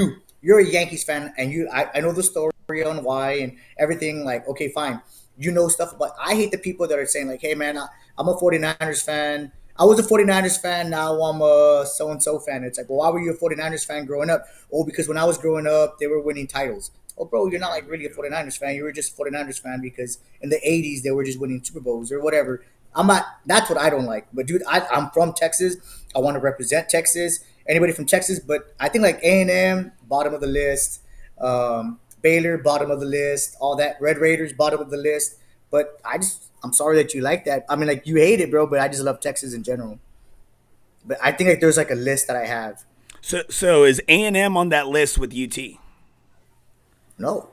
you're a Yankees fan, and I know the story on why and everything. Like, okay, fine, you know stuff, but I hate the people that are saying like, hey man, I'm a 49ers fan. I was a 49ers fan. Now I'm a so and so fan. It's like, well, why were you a 49ers fan growing up? Oh, because when I was growing up, they were winning titles. Oh, bro, you're not like really a 49ers fan. You were just a 49ers fan because in the 80s they were just winning Super Bowls or whatever. I'm not. That's what I don't like. But dude, I'm from Texas. I want to represent Texas. Anybody from Texas, but I think like A&M, bottom of the list. Baylor, bottom of the list. All that. Red Raiders, bottom of the list. But I'm sorry that you like that. I mean, like you hate it, bro. But I just love Texas in general. But I think like there's like a list that I have. So is A&M on that list with UT? No,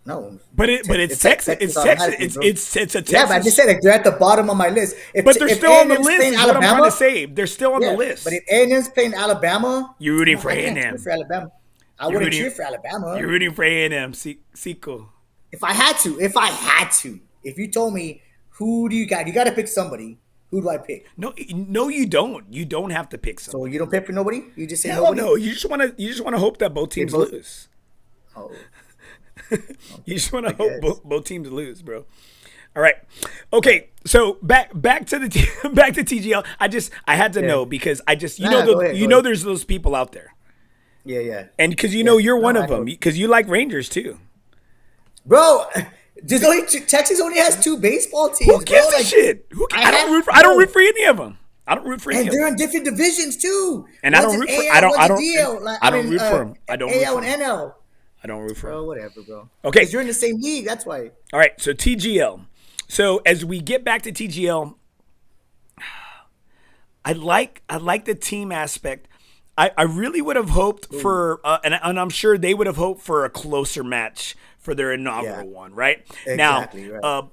no. But it's Texas. It's Texas. automatically, bro. It's a Texas. Yeah, but I just said like they're at the bottom of my list. But they're If still on the A&M's list. playing Is what I'm trying Alabama, to say. They're still on the yeah, list. but if A&M's playing Alabama, You're rooting for I can't cheer A&M. for Alabama. I You're wouldn't rooting- cheer for Alabama. You're rooting for A&M. Seco. If I had to, if you told me who do you got, you got to pick somebody. Who do I pick? No, you don't. You don't have to pick So someone. you don't pick for nobody. You just say Hell nobody. no. You just want to hope that both teams both- lose. Oh, You just want to I hope guess. both teams lose, bro. All right. Okay. So back to the back to TGL. I had to know because Go ahead. there's those people out there, yeah, yeah, and because you're one No, of I know. them because you like Rangers too. bro. Texas only has 2 baseball teams. Who gives bro. a shit? I have- don't root for any of them. I don't root for any And of they're them. in different divisions too. And I don't One's root in for- AL, I don't- one's I in don't- DL. Like, I don't root for 'em. I don't root AL for and NL. I don't root for Bro, them. whatever, bro. Okay. Because you're in the same league. That's why. All right. So TGL. So as we get back to TGL, I like the team aspect. I really would have hoped for, and I'm sure they would have hoped for a closer match for their inaugural one, right? Exactly, now, right.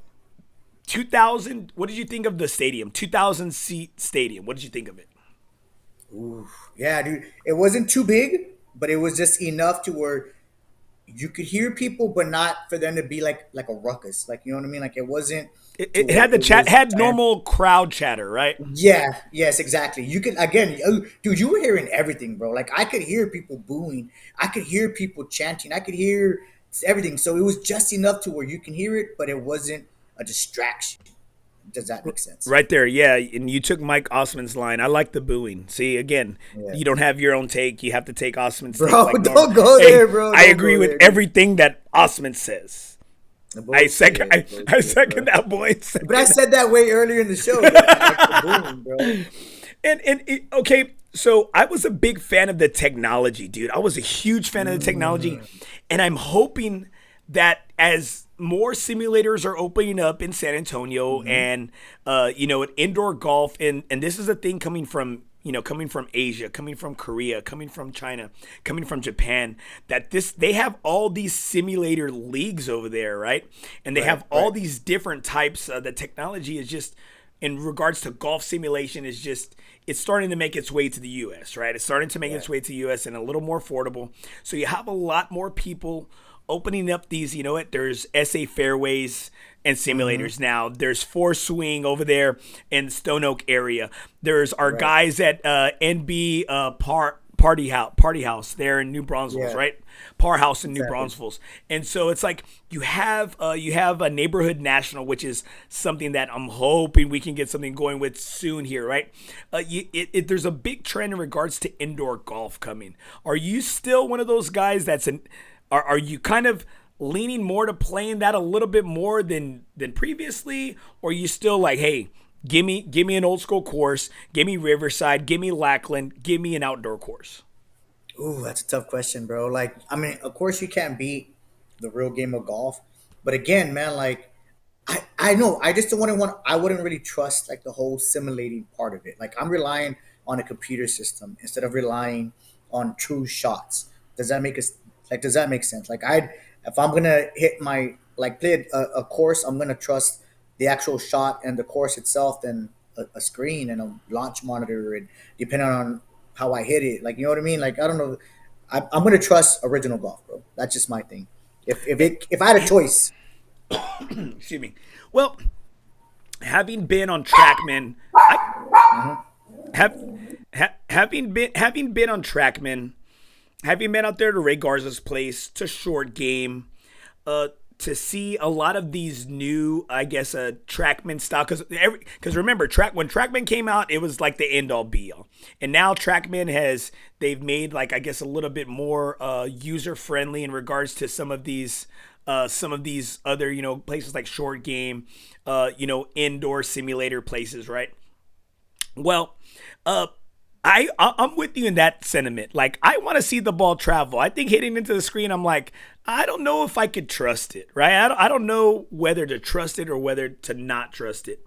2000. What did you think of the stadium? 2,000 seat stadium. What did you think of it? Yeah, dude. It wasn't too big, but it was just enough to where you could hear people, but not for them to be like a ruckus. Like, you know what I mean? Like it wasn't. It had the chat, had normal crowd chatter, right? Yeah. Yes. Exactly. You could again, dude. You were hearing everything, bro. Like I could hear people booing. I could hear people chanting. I could hear everything. So it was just enough to where you can hear it, but it wasn't a distraction. Does that make sense? Right there, yeah. And you took Mike Osman's line. I like the booing. See, again, Yeah. you don't have your own take. You have to take Osman's Bro, take. Like don't normal. go there, bro. I Don't agree go with there, dude. everything that Osman says. I second that, boy. But I said that way earlier in the show. Like the boom, bro. Okay, so I was a big fan of the technology, dude. I was a huge fan of the technology, and I'm hoping that as more simulators are opening up in San Antonio and indoor golf, and this is a thing coming from Asia, coming from Korea, coming from China, coming from Japan, that they have all these simulator leagues over there, right? And they have all these different types. The technology is just, in regards to golf simulation, it's starting to make its way to the U.S., right? It's starting to make its way to the U.S. and a little more affordable. So you have a lot more people opening up these, there's SA fairways and simulators now. There's Four Swing over there in Stone Oak area. There's our guys at NB Party House there in New Braunfels, right? Par House in New Braunfels. And so it's like you have a neighborhood national, which is something that I'm hoping we can get something going with soon here, right? There's a big trend in regards to indoor golf coming. Are you still one of those guys are you kind of leaning more to playing that a little bit more than previously, or are you still like, hey, give me an old school course, give me Riverside, give me Lackland, give me an outdoor course? Ooh, that's a tough question, bro. Like, I mean, of course you can't beat the real game of golf, but again, man, like, I know I just don't I wouldn't really trust like the whole simulating part of it. Like, I'm relying on a computer system instead of relying on true shots. Does that make sense? Like, If I'm gonna hit my play a course, I'm gonna trust the actual shot and the course itself than a screen and a launch monitor, and depending on how I hit it, like, you know what I mean? Like, I don't know, I'm gonna trust original golf, bro. That's just my thing. If I had a choice, excuse me. Well, having been on TrackMan, having been on TrackMan, having been out there to Ray Garza's place, to Short Game, to see a lot of these new, I guess, TrackMan style, because remember, when TrackMan came out, it was like the end all be all, and now TrackMan they've made, like, I guess, a little bit more user friendly in regards to some of these other, you know, places like Short Game, you know, indoor simulator places, right? Well, I'm with you in that sentiment. Like, I want to see the ball travel. I think hitting into the screen, I'm like, I don't know if I could trust it, right? I don't know whether to trust it or whether to not trust it.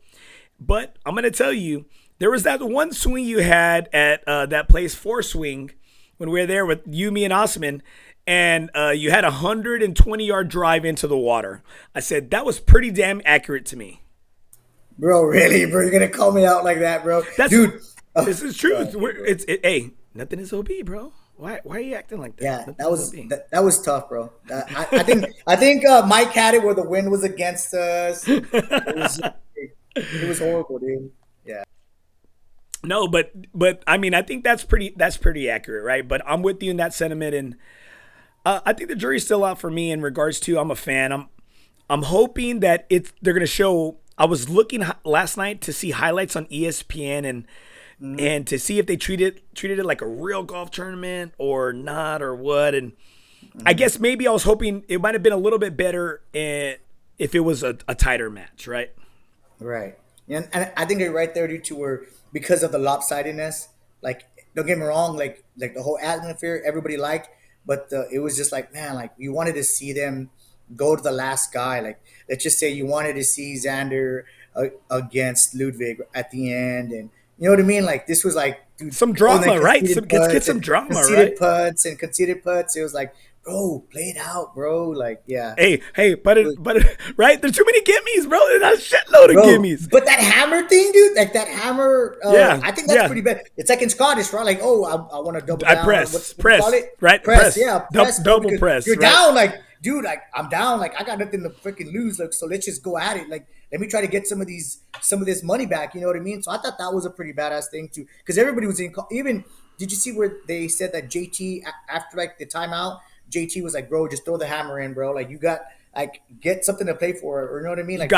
But I'm going to tell you, there was that one swing you had at that place, Four Swing, when we were there with you, me, and Osman, and you had a 120-yard drive into the water. I said, that was pretty damn accurate to me. Bro, really, bro? You're going to call me out like that, bro? Dude. This is true. Hey, nothing is OB, bro. Why are you acting like that? Yeah, nothing that was tough, bro. I think Mike had it where the wind was against us. It was horrible, dude. Yeah. No, but I mean, I think that's pretty accurate, right? But I'm with you in that sentiment, and I think the jury's still out for me in regards to, I'm a fan. I'm hoping that they're gonna show. I was looking last night to see highlights on ESPN and to see if they treated it like a real golf tournament or not, or what. And I guess maybe I was hoping it might have been a little bit better if it was a tighter match, right? Right. And I think you're right there, dude, to where, because of the lopsidedness, like, don't get me wrong, like the whole atmosphere, everybody liked, but it was just like, man, like, you wanted to see them go to the last guy. Like, let's just say you wanted to see Xander against Ludwig at the end, and you know what I mean? Like, this was like, dude, some drama, right? Let's get some drama, conceded right? Conceded putts. It was like, bro, play it out, bro. Like, yeah. Hey, but right? There's too many gimmies, bro. There's a shitload of gimmies. But that hammer thing, dude, like that hammer, I think that's pretty bad. It's like in Scottish, right? Like, oh, I want to double down. I press, what do you call it? Right? Press, yeah. Press, double press. You're right? down, like, dude, like, I'm down. Like, I got nothing to freaking lose. Like, so let's just go at it. Like, let me try to get some of this money back. You know what I mean? So I thought that was a pretty badass thing too, because everybody was even. Did you see where they said that JT, after like the timeout, JT was like, bro, just throw the hammer in, bro. Like, you got, like, get something to play for, or you know what I mean? Like,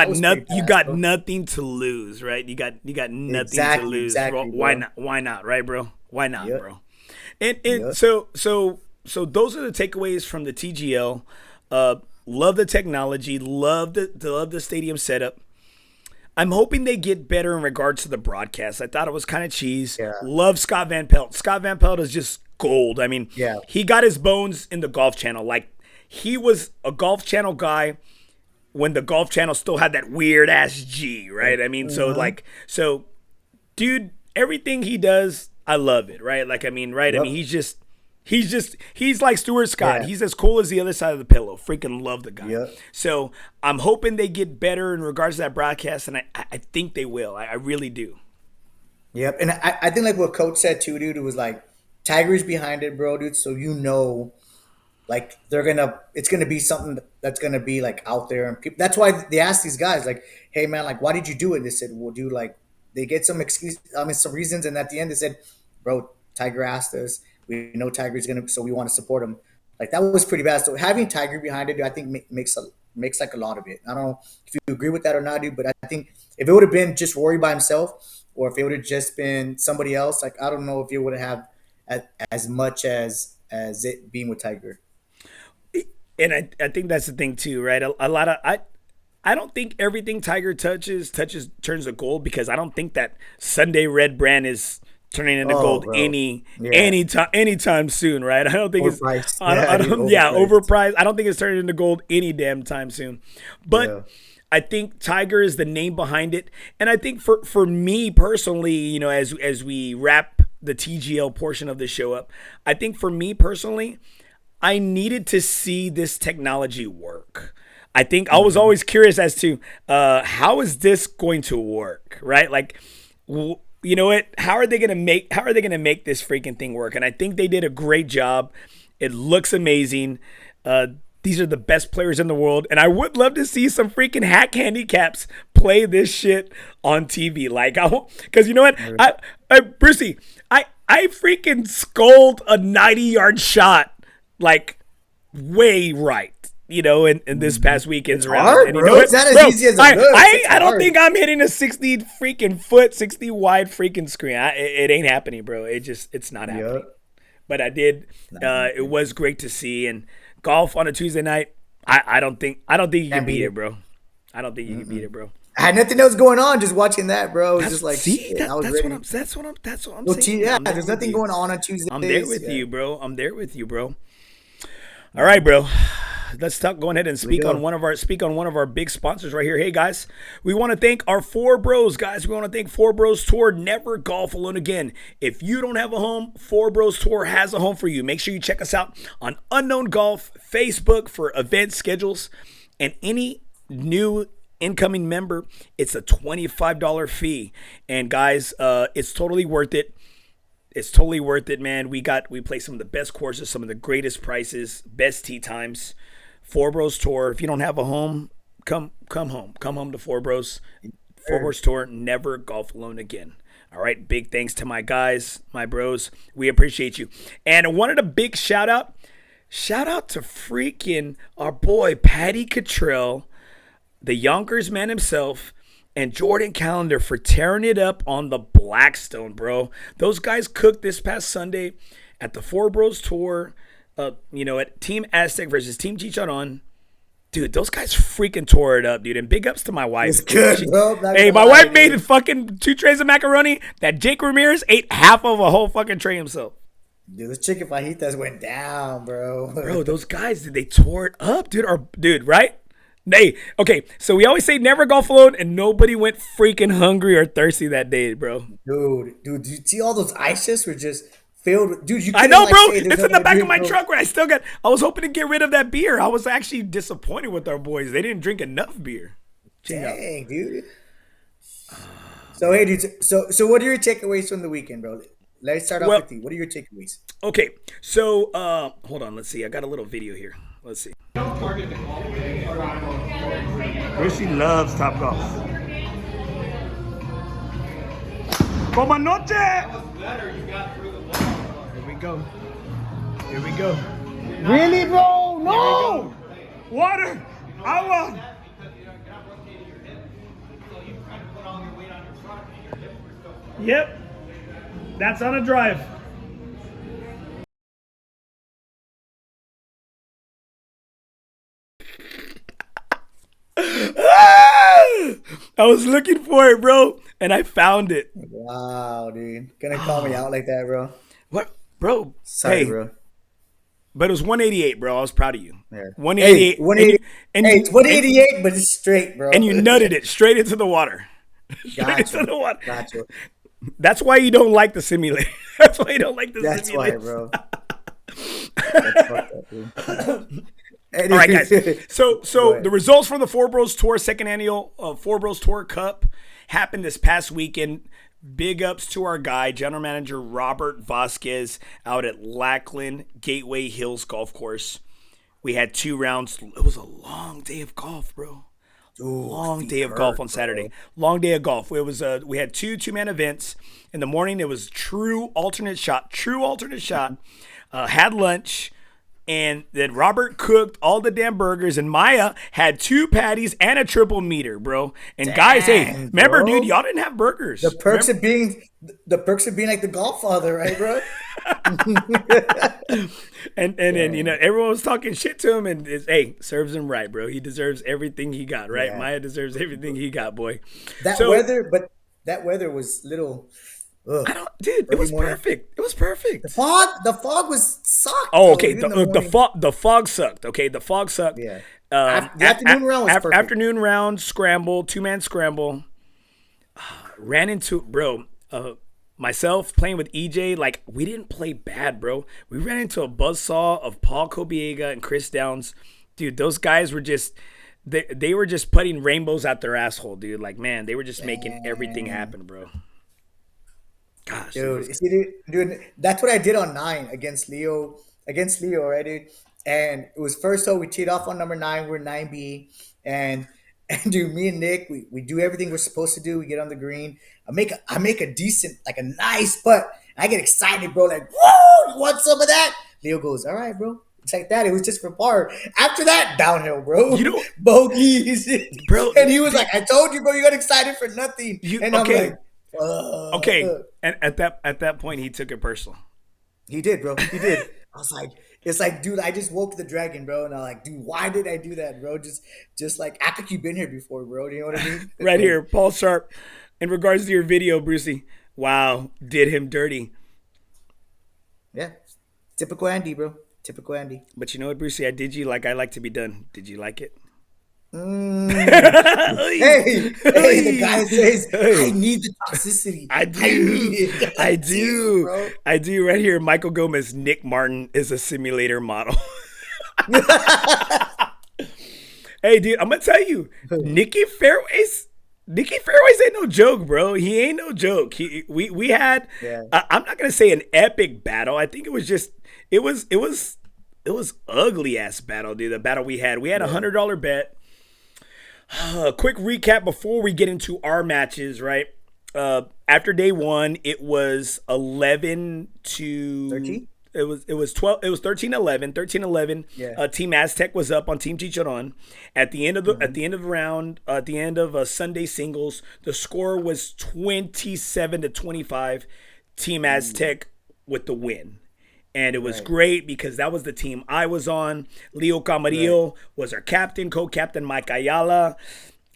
you got nothing to lose, right? You got nothing to lose. Exactly, Why not? Why not, right, bro? Why not, yep. bro? And so those are the takeaways from the TGL. Love the technology. Love the stadium setup. I'm hoping they get better in regards to the broadcast. I thought it was kind of cheese. Yeah. Love Scott Van Pelt. Scott Van Pelt is just gold. I mean, yeah. He got his bones in the Golf Channel. Like, he was a Golf Channel guy when the Golf Channel still had that weird ass G, right? I mean, so dude, everything he does, I love it, right? Like, I mean, right? Yep. I mean, he's like Stuart Scott. Yeah. He's as cool as the other side of the pillow. Freaking love the guy. Yep. So I'm hoping they get better in regards to that broadcast, and I think they will. I really do. Yep. And I think, like what Coach said too, dude, it was like, Tiger's behind it, bro, dude. So, you know, like, it's going to be something that's going to be like out there. And people, that's why they asked these guys, like, hey man, like, why did you do it? They said, well, dude, like, they get some some reasons. And at the end they said, bro, Tiger asked us, we know Tiger's going to, so we want to support him. Like, that was pretty bad. So having Tiger behind it, I think makes like a lot of it. I don't know if you agree with that or not, dude, but I think if it would have been just Rory by himself, or if it would have just been somebody else, like, I don't know if it would have as much as it being with Tiger. And I think that's the thing too, right? A lot of I don't think everything Tiger turns to gold, because I don't think that Sunday Red brand is turning into gold anytime soon, right? I don't think overpriced. Overpriced. I don't think it's turning into gold any damn time soon. But I think Tiger is the name behind it, and I think for me personally, you know, as we wrap the TGL portion of the show up, I think for me personally, I needed to see this technology work. I think I was always curious as to how is this going to work, right? Like, you know what? How are they gonna make this freaking thing work? And I think they did a great job. It looks amazing. These are the best players in the world, and I would love to see some freaking hack handicaps play this shit on TV. Like, because you know what, Brucey, I freaking scold a 90-yard shot like way right. You know, in this past weekend's round. Hard, and you bro. know It's not as easy as it looks. I don't think I'm hitting a 60 freaking foot, 60 wide freaking screen. It ain't happening, bro. It's not happening. But I did. It was great to see. And golf on a Tuesday night, I don't think you can beat it, bro. I don't think you can beat it, bro. I had nothing else going on, just watching that, bro. It was just like, that's what I'm saying. Yeah, there's nothing going on Tuesday. I'm there with you, bro. I'm there with you, bro. All right, bro. Let's go ahead and speak on one of our big sponsors right here. Hey guys, we want to thank our Four Bros, guys. We want to thank FOREBROS Tour. Never golf alone again. If you don't have a home, FOREBROS Tour has a home for you. Make sure you check us out on Unknown Golf Facebook for event schedules, and any new incoming member, it's a $25 fee. And guys, it's totally worth it. It's totally worth it, man. We play some of the best courses, some of the greatest prices, best tee times. FOREBROS Tour. If you don't have a home, come home. Come home to FOREBROS. FOREBROS Tour. Never golf alone again. All right. Big thanks to my guys, my bros. We appreciate you. And I wanted a big shout out. Shout out to freaking our boy Patty Cottrell, the Yonkers man himself, and Jordan Calendar for tearing it up on the Blackstone, bro. Those guys cooked this past Sunday at the FOREBROS Tour. At Team Aztec versus Team Chicharon. Dude, those guys freaking tore it up, dude. And big ups to my wife. It's good, bro. Hey, my wife made fucking 2 trays of macaroni that Jake Ramirez ate half of a whole fucking tray himself. Dude, those chicken fajitas went down, bro. Bro, those guys, they tore it up, dude. Right? Hey, okay, so we always say never golf alone, and nobody went freaking hungry or thirsty that day, bro. Dude, did you see all those ice chests were just filled with, dude, I know, bro. It's in the back of my truck where I was hoping to get rid of that beer. I was actually disappointed with our boys. They didn't drink enough beer. Dang, dude. So, hey, dude, so what are your takeaways from the weekend, bro? Let's start off with you. What are your takeaways? Okay, so hold on. Let's see. I got a little video here. Let's see. Rishi loves Top Golf. Como noche! Here we go. Really, bro? No! Water! Agua! Yep. That's on a drive. I was looking for it, bro, and I found it. Wow, dude. Gonna call me out like that, bro. What? Bro. Sorry, bro. But it was 188, bro. I was proud of you. Yeah. 188. Hey, 188. It's 188, but it's straight, bro. And you nutted it straight into the water. Gotcha. Gotcha. That's why you don't like the simulator. That's why you don't like the That's simulator. why, bro. That's fucked up, dude. All right, guys. So the results from the FOREBROS Tour, second annual FOREBROS Tour Cup, happened this past weekend. Big ups to our guy, General Manager Robert Vasquez, out at Lackland Gateway Hills Golf Course. We had 2 rounds. It was a long day of golf, bro. Long day of golf on Saturday. Long day of golf. It was we had 2 2-man events. In the morning, it was true alternate shot. Had lunch. And then Robert cooked all the damn burgers, and Maya had 2 patties and a triple meter, bro. And guys, hey, remember, dude, y'all didn't have burgers. The perks of being like the golf father, right, bro? and everyone was talking shit to him, and serves him right, bro. He deserves everything he got, right? Yeah. Maya deserves everything he got, boy. That weather was little. It was perfect. It was perfect. The fog was sucked. Oh, okay. The fog sucked. Okay, the fog sucked. Yeah. The afternoon round was perfect. Afternoon round scramble, 2-man scramble. Ran into myself playing with EJ, like, we didn't play bad, bro. We ran into a buzzsaw of Paul Cobega and Chris Downs. Dude, those guys were just they were just putting rainbows out their asshole, dude. Like, man, they were just making everything happen, bro. Gosh, dude, that's what I did on 9 against Leo, right, dude? And it was first hole. We teed off on number 9. We're 9B, and dude, me and Nick, we do everything we're supposed to do. We get on the green. I make a decent, like a nice putt. I get excited, bro. Like, whoa, you want some of that? Leo goes, all right, bro. It's like that. It was just for par. After that, downhill, bro. You know, bogeys, bro. And he was like, I told you, bro. You got excited for nothing. I'm like, okay. And at that point, he took it personal. He did, bro. He did. I was like, it's like, dude, I just woke the dragon, bro. And I'm like, dude, why did I do that, bro? Just like, act like you've been here before, bro. Do you know what I mean? Right here, Paul Sharp. In regards to your video, Brucey, wow, did him dirty. Yeah. Typical Andy, bro. Typical Andy. But you know what, Brucey? I did you like I like to be done. Did you like it? Hey, the guy says, I need the toxicity. I do. I do. Bro. I do. Right here, Michael Gomez. Nick Martin is a simulator model. Hey, dude, I'm going to tell you, Nicky Fairways ain't no joke, bro. He ain't no joke. We had, I'm not going to say an epic battle. I think it was just, it was ugly ass battle, dude. The battle we had a $100 bet. Quick recap before we get into our matches, right? After day 1, it was 11 to 13. It was 12. It was 13-11. 13-11. Yeah. Team Aztec was up on Team Chicharon. At the end of the round, at the end of Sunday singles, the score was 27-25. Team Aztec with the win. And it was great because that was the team I was on. Leo Camarillo was our captain, co-captain Mike Ayala.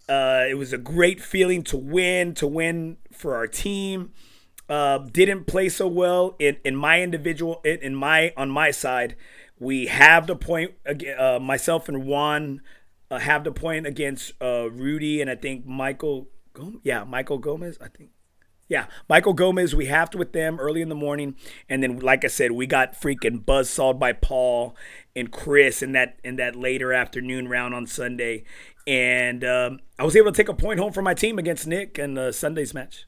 It was a great feeling to win for our team. Didn't play so well in my individual on my side. We halved a point. Myself and Juan halved a point against Rudy and I think Michael Gomez. I think. Yeah, Michael Gomez, we halved with them early in the morning. And then, like I said, we got freaking buzzsawed by Paul and Chris in that later afternoon round on Sunday. And I was able to take a point home for my team against Nick in Sunday's match.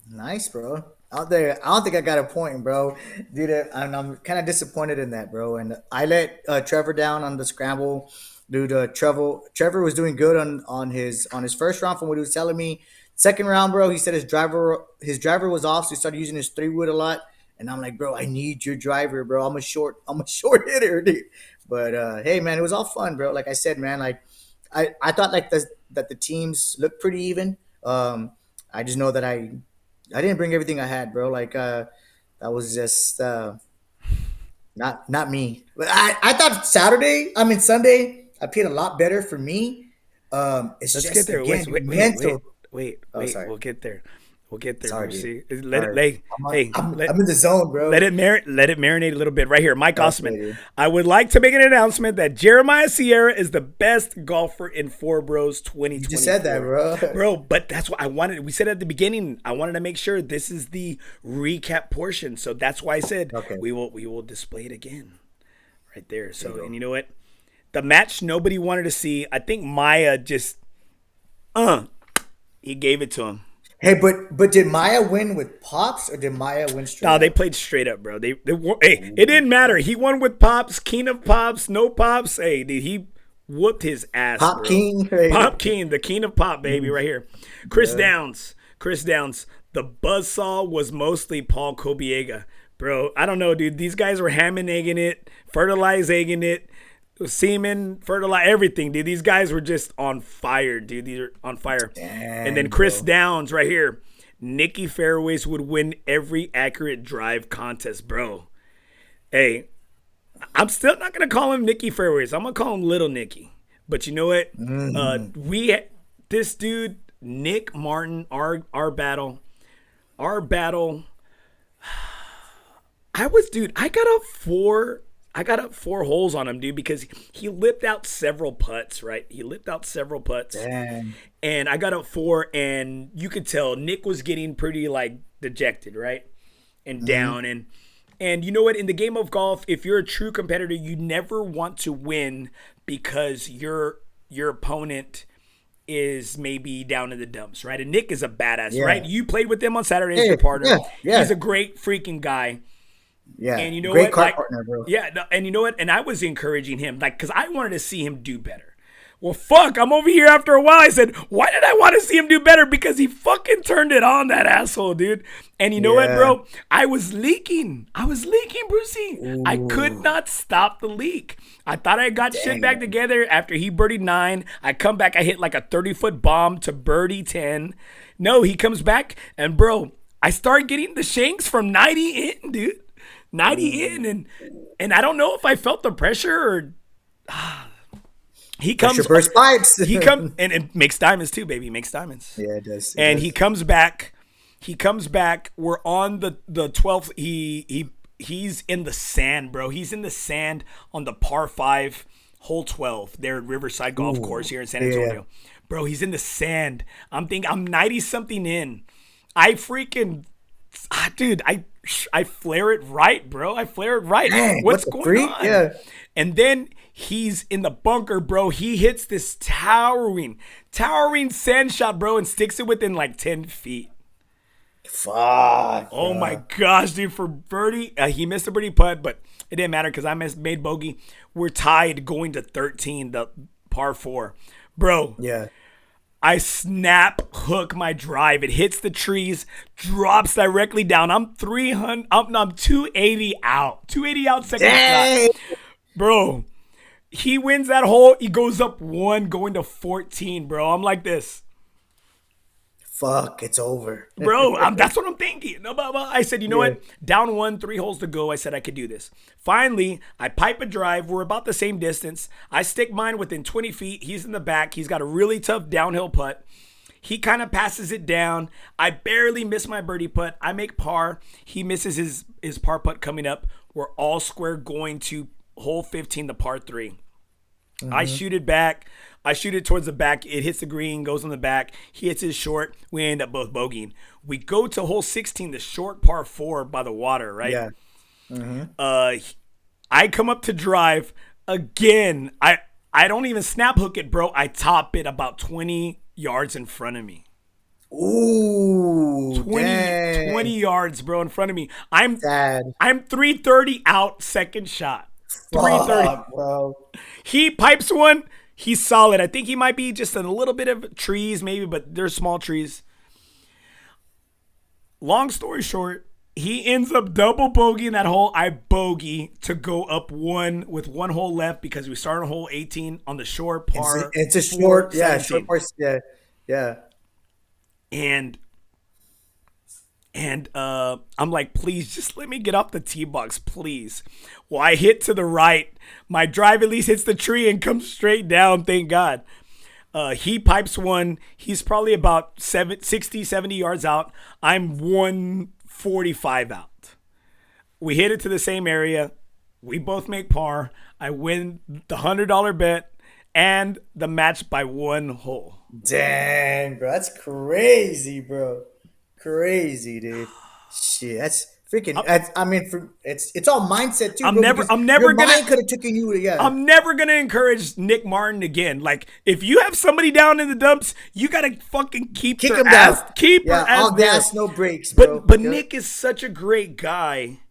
Nice, bro. Out there, I don't think I got a point, bro. Dude, I'm kind of disappointed in that, bro. And I let Trevor down on the scramble. Dude, Trevor was doing good on his first round from what he was telling me. Second round, bro, he said his driver was off, so he started using his 3-wood a lot. And I'm like, bro, I need your driver, bro. I'm a short hitter, dude. But hey, man, it was all fun, bro. Like I said, man, like I thought like that the teams looked pretty even. I just know that I didn't bring everything I had, bro. Like that was just not me. But I thought Sunday, I played a lot better for me. Let's get there. Again, Wait. We'll get there. Sorry, see, I'm in the zone, bro. Let it marinate a little bit. Right here, Mike Osman. I would like to make an announcement that Jeremiah Sierra is the best golfer in FOREBROS 2024. You just said that, bro. Bro, but that's what I wanted. We said at the beginning. I wanted to make sure this is the recap portion, so that's why I said we will display it again, right there. So, and you know what? The match nobody wanted to see. I think Maya just, he gave it to him. Hey, but did Maya win with pops or did Maya win straight up? No, they played straight up, bro. They won, hey, it didn't matter. He won with pops, king of pops, no pops. Hey, dude, he whooped his ass, Pop bro. King. Pop King, the king of pop, baby, right here. Chris Downs. The buzzsaw was mostly Paul Cobega. Bro, I don't know, dude. These guys were ham and egging it, egging it. Semen, fertilize, everything, dude. These guys were just on fire, dude. These are on fire. Damn, and then Chris Downs right here. Nicky Fairways would win every accurate drive contest, bro. Hey, I'm still not going to call him Nicky Fairways. I'm going to call him Little Nicky. But you know what? This dude, Nick Martin, our battle. I got up 4 holes on him, dude, because he lipped out several putts, right? Damn. And I got up 4, and you could tell Nick was getting pretty, like, dejected, right? And down. And you know what? In the game of golf, if you're a true competitor, you never want to win because your opponent is maybe down in the dumps, right? And Nick is a badass, right? You played with him on Saturday as your partner. He's a great freaking guy. Yeah, and you know great what? card partner, bro. Yeah, and you know what? And I was encouraging him, like, because I wanted to see him do better. Well, fuck, I'm over here after a while. I said, why did I want to see him do better? Because he fucking turned it on, that asshole, dude. And you know what, bro? I was leaking, Brucey. Ooh. I could not stop the leak. I thought I got shit back together after he birdied 9. I come back, I hit like a 30-foot bomb to birdie 10. No, he comes back, and bro, I start getting the shanks from 90 in, dude. 90 in, and I don't know if I felt the pressure or... He comes, burst pipes. He comes, and it makes diamonds too, baby. It makes diamonds. Yeah, it does. He comes back. We're on the 12th. He's in the sand, bro. He's in the sand on the par 5, hole 12. There at Riverside Golf Course here in San Antonio. Yeah. Bro, he's in the sand. I'm 90 something in. I freaking, dude, I flare it right, bro. I flare it right. Dang, what's going on? Yeah. And then he's in the bunker, bro. He hits this towering sand shot, bro, and sticks it within like 10 feet. Fuck. Oh my gosh, dude. For birdie, he missed a birdie putt, but it didn't matter because I made bogey. We're tied going to 13, the par 4. Bro. Yeah. I snap hook my drive. It hits the trees, drops directly down. I'm 280 out. 280 out second shot. Bro, he wins that hole. He goes up 1 going to 14, bro. I'm like this. Fuck, it's over. Bro, that's what I'm thinking. I said, you know what? Down 1, 3 holes to go. I said I could do this. Finally, I pipe a drive. We're about the same distance. I stick mine within 20 feet. He's in the back. He's got a really tough downhill putt. He kind of passes it down. I barely miss my birdie putt. I make par. He misses his par putt coming up. We're all square going to hole 15, the par 3. I shoot it back. I shoot it towards the back. It hits the green, goes on the back. He hits his short. We end up both bogeying. We go to hole 16, the short par 4 by the water, right? Yeah. I come up to drive again. I don't even snap hook it, bro. I top it about 20 yards in front of me. Ooh, 20 yards, bro, in front of me. I'm 330 out, second shot. 330, bro. He pipes one. He's solid. I think he might be just in a little bit of trees, maybe, but they're small trees. Long story short, he ends up double bogeying that hole. I bogey to go up 1 with 1 hole left because we started on hole 18 on the short par. It's a short, short par, yeah. And I'm like, please, just let me get off the tee box, please. Well, I hit to the right. My drive at least hits the tree and comes straight down, thank God. He pipes one. He's probably about 60, 70 yards out. I'm 145 out. We hit it to the same area. We both make par. I win the $100 bet and the match by 1 hole. Dang, bro. That's crazy, bro. Crazy, dude. Shit, that's freaking. It's all mindset too. I'm bro, never your gonna. mind could have taken you. Yeah. I'm never gonna encourage Nick Martin again. Like, if you have somebody down in the dumps, you gotta fucking kick him ass. down. Keep her ass all down. gas, no brakes, bro. But Nick is such a great guy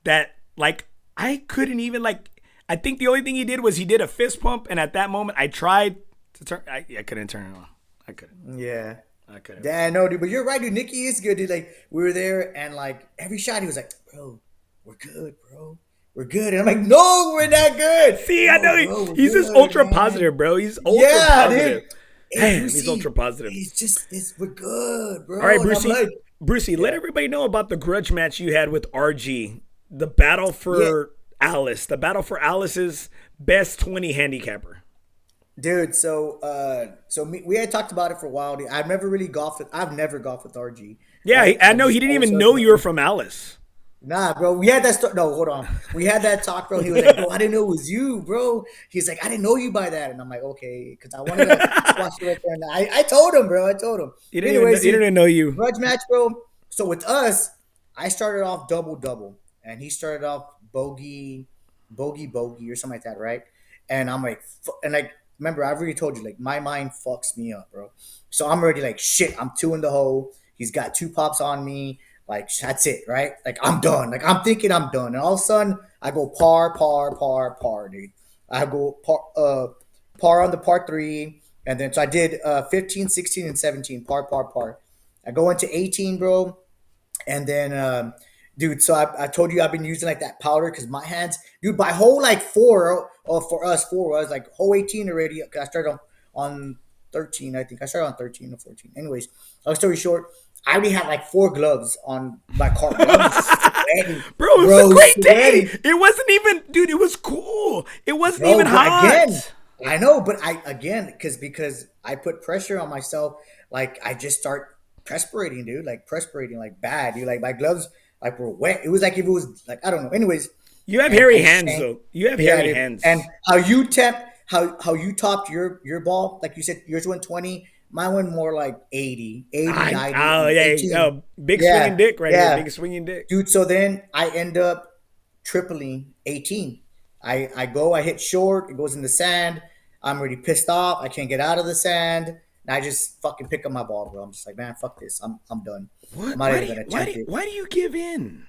that, like, I couldn't even, like. I think the only thing he did was he did a fist pump, and at that moment, I tried to turn. I couldn't turn it on. I couldn't. Yeah. Okay. Yeah, no, dude, but you're right, dude. Nicky is good, dude. Like, we were there, and like every shot, he was like, "Bro, we're good, bro. We're good." And I'm like, "No, we're not good." See, I know he's just ultra positive, bro. He's ultra positive. Dude. Damn, he's ultra positive. We're good, bro. All right, Brucey, let everybody know about the grudge match you had with RG, the battle for Alice, the battle for Alice's best 20 handicapper. Dude, so we had talked about it for a while. Dude. I've never golfed with RG. Yeah, I know he didn't even know you were from Alice. Nah, bro, we had that. No, hold on. We had that talk, bro. He was like, "Bro, I didn't know it was you, bro." He's like, "I didn't know you by that," and I'm like, "Okay," because I wanted to watch it right there. And I told him, bro. I told him. He didn't even know you. Grudge match, bro. So with us, I started off double, and he started off bogey or something like that, right? And I'm like, and like, remember, I've already told you, like, my mind fucks me up, bro. So I'm already like, shit, I'm 2 in the hole. He's got 2 pops on me. Like, that's it, right? Like, I'm done. Like, I'm thinking I'm done. And all of a sudden, I go par, dude. I go par on the par 3. And then, so I did 15, 16, and 17, par. I go into 18, bro. And then, dude, so I told you I've been using like that powder because my hands, dude, by hole like 4, or for us 4 was like hole 18 already. Cause I started on 13, I think. I started on 13 or 14. Anyways, long story short, I already had like 4 gloves on my cart. Bro, it was a great day. It wasn't even, dude, it was cool. It wasn't even hot. Again, I know, but because I put pressure on myself, like I just start perspirating, dude, like bad, dude. Like my gloves like were wet. It was like if it was like, I don't know. Anyways, you have hairy hands though. You have hairy hands. And how you topped your ball, like you said, yours went 20. Mine went more like 80, 90. Oh, yeah. Big swinging dick right here. Big swinging dick. Dude, so then I end up tripling 18. I hit short. It goes in the sand. I'm already pissed off. I can't get out of the sand. And I just fucking pick up my ball, bro. I'm just like, man, fuck this. I'm done. What? Why do you give in?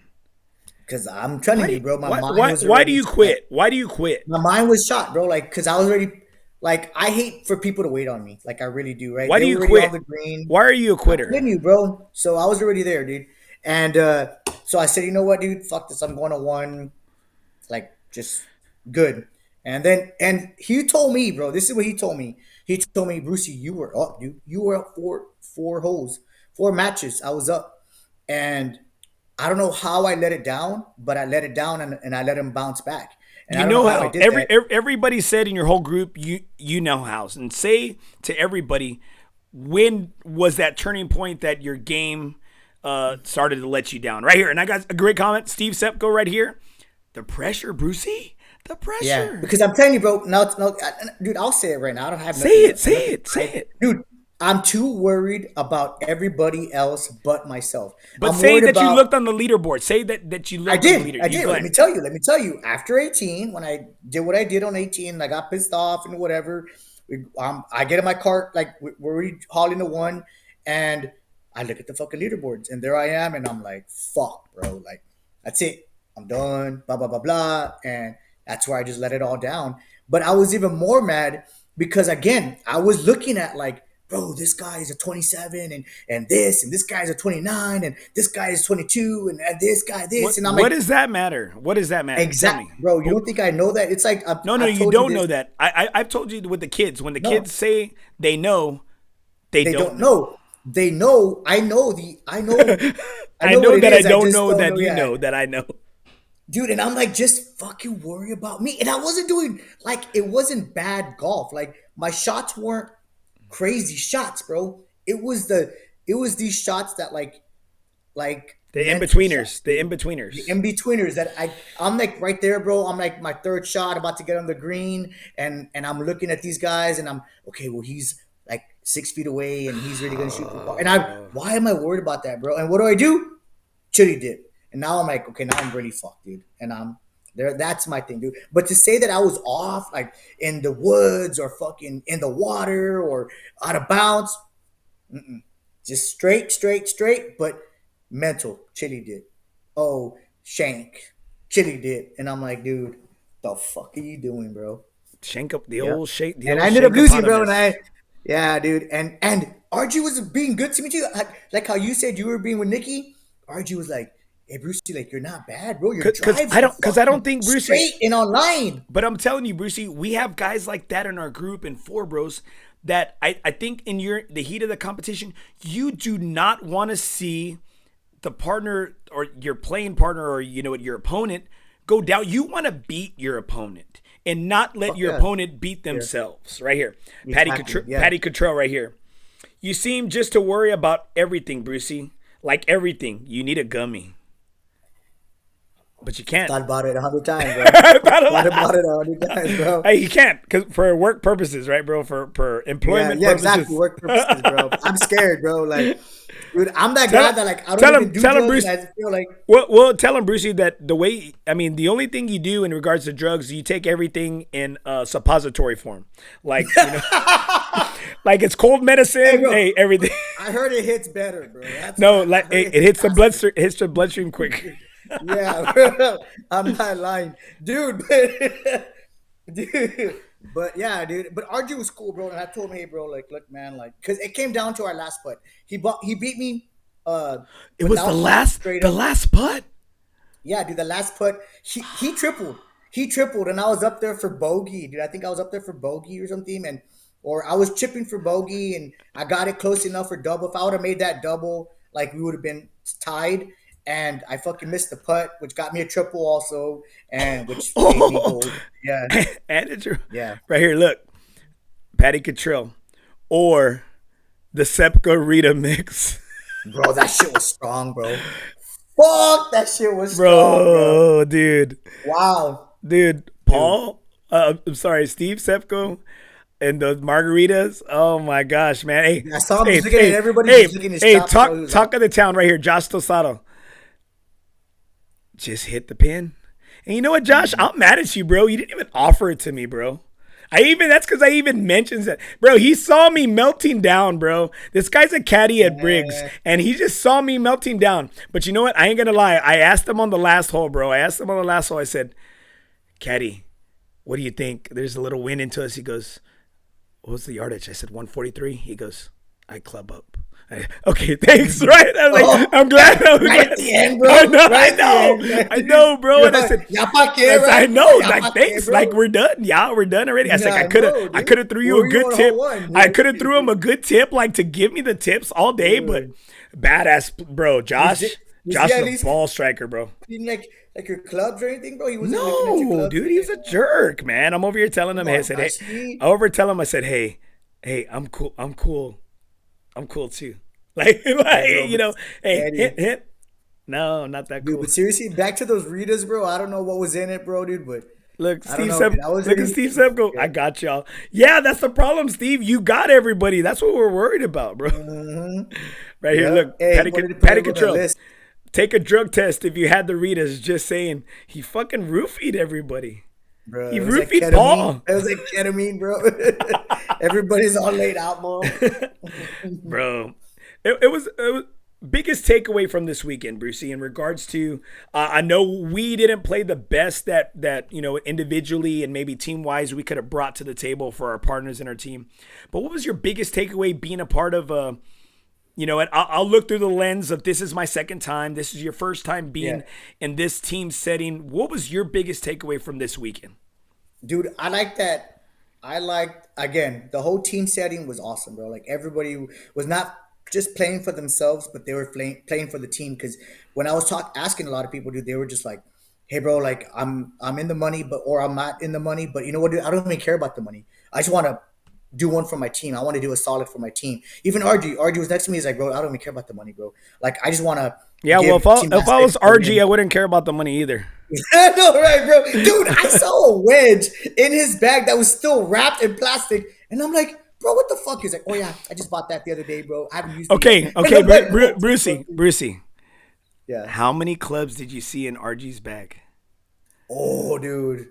Because I'm telling you, bro. Why do you quit? Why do you quit? My mind was shot, bro. Like, because I was already... Like, I hate for people to wait on me. Like, I really do, right? Why do you quit? Why are you a quitter? I'm you, bro. So I was already there, dude. And so I said, you know what, dude? Fuck this. I'm going to 1. Like, just good. And he told me, bro, this is what he told me. He told me, Brucey, you were up, dude. You were up 4 holes, 4 matches. I was up. And I don't know how I let it down, but I let it down and I let him bounce back. And you know how everybody said in your whole group, you know how. And say to everybody, when was that turning point that your game started to let you down? Right here. And I got a great comment. Steve Sepko right here. The pressure, Brucey. The pressure. Yeah, because I'm telling you, bro. No, dude, I'll say it right now. I don't have say it. Dude, I'm too worried about everybody else but myself. But say that you looked on the leaderboard. Say that you looked on the leaderboard. I did. Let me tell you. After 18, when I did what I did on 18, I got pissed off and whatever. I get in my cart, like we're already hauling to 1, and I look at the fucking leaderboards, and there I am, and I'm like, fuck, bro. Like, that's it. I'm done, blah, blah, blah, blah. And that's where I just let it all down. But I was even more mad because, again, I was looking at like, bro, this guy is a 27 and this guy's a 29 and this guy is 22 and this guy this. And I'm like, what does that matter? What does that matter? Exactly, bro. You don't think I know that? It's like, no, you don't know that. I've told you with the kids, when the kids say they know, they don't know. They know. I know that I don't know that you know that I know. Dude, and I'm like, just fucking worry about me. And I wasn't doing, like, it wasn't bad golf. Like, my shots weren't crazy shots, bro. It was these shots that like the in-betweeners that I'm like right there, bro. I'm like my 3rd shot about to get on the green and I'm looking at these guys and I'm okay, well, he's like 6 feet away and he's really gonna shoot the ball. And why am I worried about that, bro? And what do? Chili dip. And now I'm like, okay, now I'm really fucked, dude. And I'm there. That's my thing, dude. But to say that I was off, like in the woods or fucking in the water or out of bounds, just straight, but mental. Chili dip. Oh, shank. Chili dip. And I'm like, dude, the fuck are you doing, bro? Shank up the old shake. And I ended up losing, bro. Yeah, dude. And RG was being good to me too. Like how you said you were being with Nikki. RG was like, hey, Brucey, like, you're not bad, bro. Your drives I don't think Brucey straight and online. But I'm telling you, Brucey, we have guys like that in our group in FOREBROS that I think in the heat of the competition, you do not want to see the partner or your playing partner or your opponent go down. You want to beat your opponent and not let your opponent beat themselves. Right here, exactly. Patty Cottrell right here. You seem just to worry about everything, Brucey. Like everything, you need a gummy. But you can't. Thought about it 100 times, bro. Thought about it 100 times, bro. Hey, you can't, because for work purposes, right, bro? For employment purposes. Yeah, exactly. Work purposes, bro. I'm scared, bro. Like, Dude, I'm that guy that like I don't even do drugs. Bruce, and I feel like well, tell him, Brucey, that the way the only thing you do in regards to drugs, you take everything in suppository form, like like it's cold medicine. Hey, everything. I heard it hits better, bro. That's it hits the bloodstream. It hits the bloodstream quick. Yeah, bro. I'm not lying, dude. Dude. But yeah, dude. But RG was cool, bro. And I told him, hey, bro, like, look, man, like, because it came down to our last putt. He beat me. It was the last putt. Yeah, dude. The last putt. He tripled. He tripled, and I was up there for bogey, dude. I think I was up there for bogey or something, or I was chipping for bogey, and I got it close enough for double. If I would have made that double, like we would have been tied. And I fucking missed the putt, which got me a triple also, and which made me go. Yeah. And it's yeah. Right here, look. Patty Cottrell or the Sepko Rita mix. Bro, that shit was strong, bro. Fuck, that shit was strong, bro. Dude. Wow. Dude, Paul, I'm sorry, Steve Sepko and the margaritas. Oh my gosh, man. Hey, I saw him looking at everybody. Talk of the town right here, Josh Tosado. Just hit the pin. And you know what, Josh? I'm mad at you, bro. You didn't even offer it to me, bro. That's because I even mentioned that. Bro, he saw me melting down, bro. This guy's a caddy at Briggs, and he just saw me melting down. But you know what? I ain't going to lie. I asked him on the last hole, bro. I said, caddy, what do you think? There's a little wind into us. He goes, what's the yardage? I said, 143. He goes, I club up. Okay, thanks. Right? I'm glad. At the end, bro. I know, bro. And I said, I know. Like, thanks. Like, we're done. Yeah, we're done already. I said, I could have threw you a good tip. I could have threw him a good tip, like to give me the tips all day. But badass, bro. Josh is a ball striker, bro. Like your clubs or anything, bro? He wasn't no, dude. He was a jerk, man. I'm over here telling him. I said, hey, I'm cool too. Like you know, hey, hit. No, not that cool. Dude, but seriously, back to those Ritas, bro. I don't know what was in it, bro, dude, but look, Steve Sepko. I got y'all. Yeah, that's the problem, Steve. You got everybody. That's what we're worried about, bro. Mm-hmm. Right here, look, Patty Control. Take a drug test if you had the Ritas. Just saying, he fucking roofied everybody. Bro, he roofied Paul. It was like ketamine, bro. Everybody's all laid out, bro. Bro. It was biggest takeaway from this weekend, Brucey, in regards to I know we didn't play the best that individually and maybe team wise we could have brought to the table for our partners in our team. But what was your biggest takeaway being a part of I'll look through the lens of this is my second time. This is your first time being in this team setting. What was your biggest takeaway from this weekend? Dude, I like that. Again, the whole team setting was awesome, bro. Like everybody was not just playing for themselves, but they were playing for the team. Because when I was asking a lot of people, dude, they were just like, "Hey, bro, like I'm in the money, or I'm not in the money. But you know what, dude? I don't even care about the money. I just want to do one for my team. I want to do a solid for my team." Even RG was next to me. He's like, "Bro, I don't even care about the money, bro. Like I just want to." Yeah, well, if I was RG, I wouldn't care about the money either. No, right, bro, dude. I saw a wedge in his bag that was still wrapped in plastic, and I'm like, bro, what the fuck? He's like, oh yeah, I just bought that the other day, bro. I haven't used it. Okay, Brucey. Yeah. How many clubs did you see in RG's bag? Oh, dude.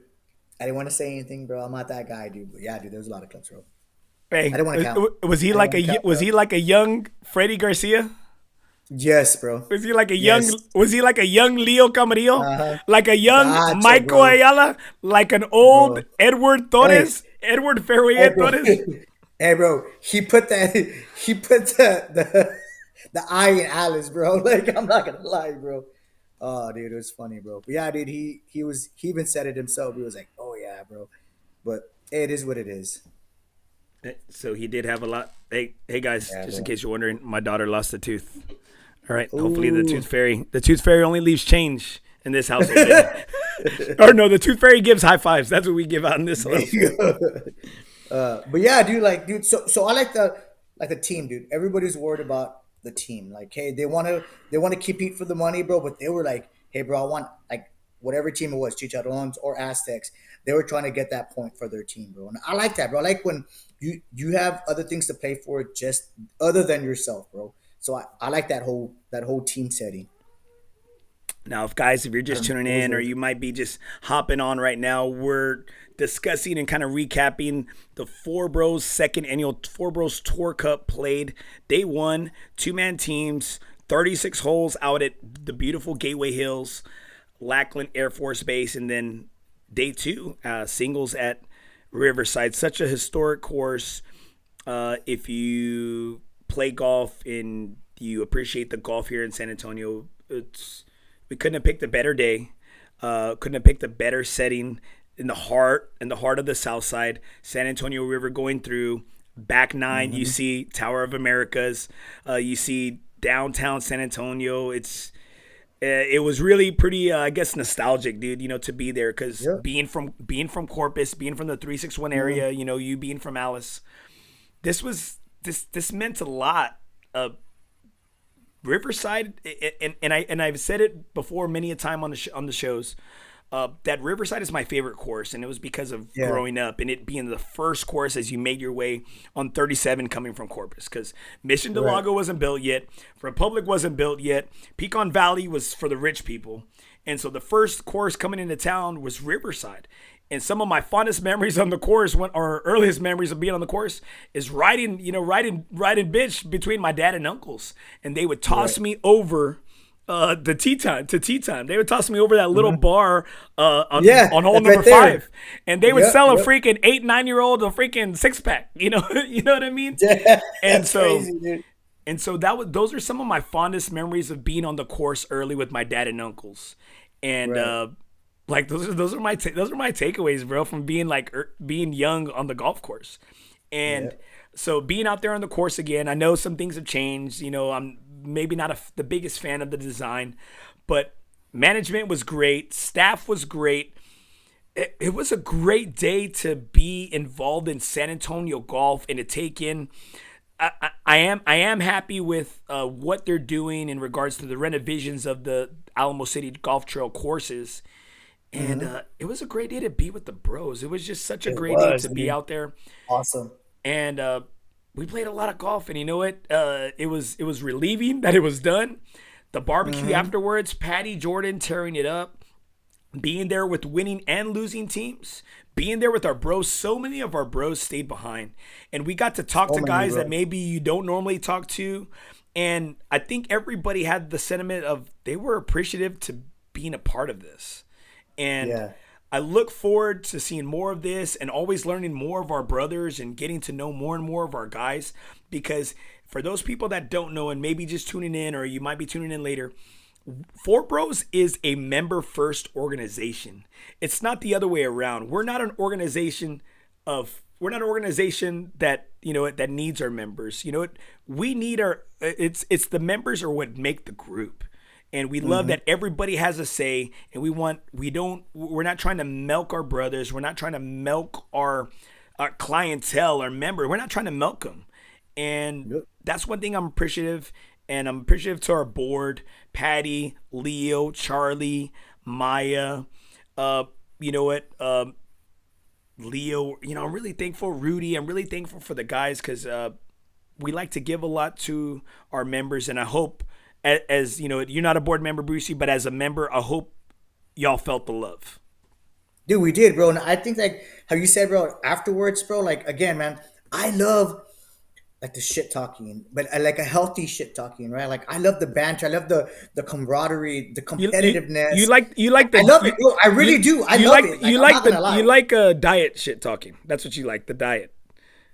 I didn't want to say anything, bro. I'm not that guy, dude. But yeah, dude, there's a lot of clubs, bro. Hey, I didn't want to count. Was he like a young Freddy Garcia? Yes, bro. Was he like a young Leo Camarillo? Uh-huh. Like a young Michael Ayala? Like an old Edward Torres? Hey. Edward Ferrier Torres? Hey, bro, he put the I in Alice, bro. Like, I'm not gonna lie, bro. Oh, dude, it was funny, bro. But yeah, dude, he even said it himself. He was like, oh yeah, bro. But hey, it is what it is. So he did have a lot. Hey guys, just in case you're wondering, my daughter lost a tooth. All right, hopefully the tooth fairy only leaves change in this household. Or no, the tooth fairy gives high fives. That's what we give out in this household. But yeah, dude, so I like the team, dude. Everybody's worried about the team. Like, hey, they want to compete for the money, bro. But they were like, hey, bro, I want like whatever team it was, Chicharrones or Aztecs. They were trying to get that point for their team, bro. And I like that, bro. I like when you have other things to play for, just other than yourself, bro. So I like that whole team setting. Now, if you're just tuning in, or you might be just hopping on right now, we're discussing and kind of recapping the FOREBROS second annual FOREBROS Tour Cup played. Day 1, 2-man teams, 36 holes out at the beautiful Gateway Hills, Lackland Air Force Base, and then day 2, singles at Riverside. Such a historic course. If you play golf and you appreciate the golf here in San Antonio, we couldn't have picked a better day. Couldn't have picked a better setting in the heart of the South Side. San Antonio River going through. Back 9, you see Tower of Americas. You see downtown San Antonio. It was really pretty, I guess, nostalgic, dude. To be there, because being from Corpus, being from the 361 area, you being from Alice, this meant a lot. Riverside, and I've said it before many a time on the shows, that Riverside is my favorite course, and it was because of growing up and it being the first course as you made your way on 37 coming from Corpus, because Mission Del Lago wasn't built yet, Republic wasn't built yet, Pecan Valley was for the rich people, and so the first course coming into town was Riverside. And some of my fondest memories on the course, or earliest memories of being on the course, is riding bitch between my dad and uncles, and they would toss me over to tea time. They would toss me over that little bar on hole number 5, and they would sell a freaking 8-9-year-old a freaking 6-pack. You know what I mean? Yeah, and so crazy, dude. And so those are some of my fondest memories of being on the course early with my dad and uncles, and those are my takeaways, bro, from being young on the golf course. And so being out there on the course again, I know some things have changed. I'm maybe not the biggest fan of the design, but management was great, staff was great. It was a great day to be involved in San Antonio golf and to take in. I am happy with what they're doing in regards to the renovations of the Alamo City Golf Trail courses. And it was a great day to be with the bros. It was just such a great day to be out there. Awesome. And we played a lot of golf, and you know what? It was relieving that it was done. The barbecue afterwards, Patty Jordan tearing it up, being there with winning and losing teams, being there with our bros. So many of our bros stayed behind, and we got to talk to guys that maybe you don't normally talk to. And I think everybody had the sentiment of they were appreciative to being a part of this. And I look forward to seeing more of this and always learning more of our brothers and getting to know more and more of our guys, because for those people that don't know and maybe just tuning in, or you might be tuning in later, FOREBROS is a member-first organization. It's not the other way around. We're not an organization that, that needs our members. We need it's the members are what make the group. And we love that everybody has a say, and we're not trying to milk our brothers. We're not trying to milk our clientele, our member. We're not trying to milk them. And that's one thing I'm appreciative. And I'm appreciative to our board, Patty, Leo, Charlie, Maya. Leo, I'm really thankful. Rudy, I'm really thankful for the guys, because we like to give a lot to our members. And I hope, as you're not a board member, Brucey, but as a member, I hope y'all felt the love. Dude, we did, bro. And I think, like how you said, bro, afterwards, bro, like, again, man, I love like the shit talking, but I like a healthy shit talking, right? Like, I love the banter. I love the camaraderie, the competitiveness. You like the. I love it, bro. I really do. I love it. Like, you like diet shit talking. That's what you like, the diet.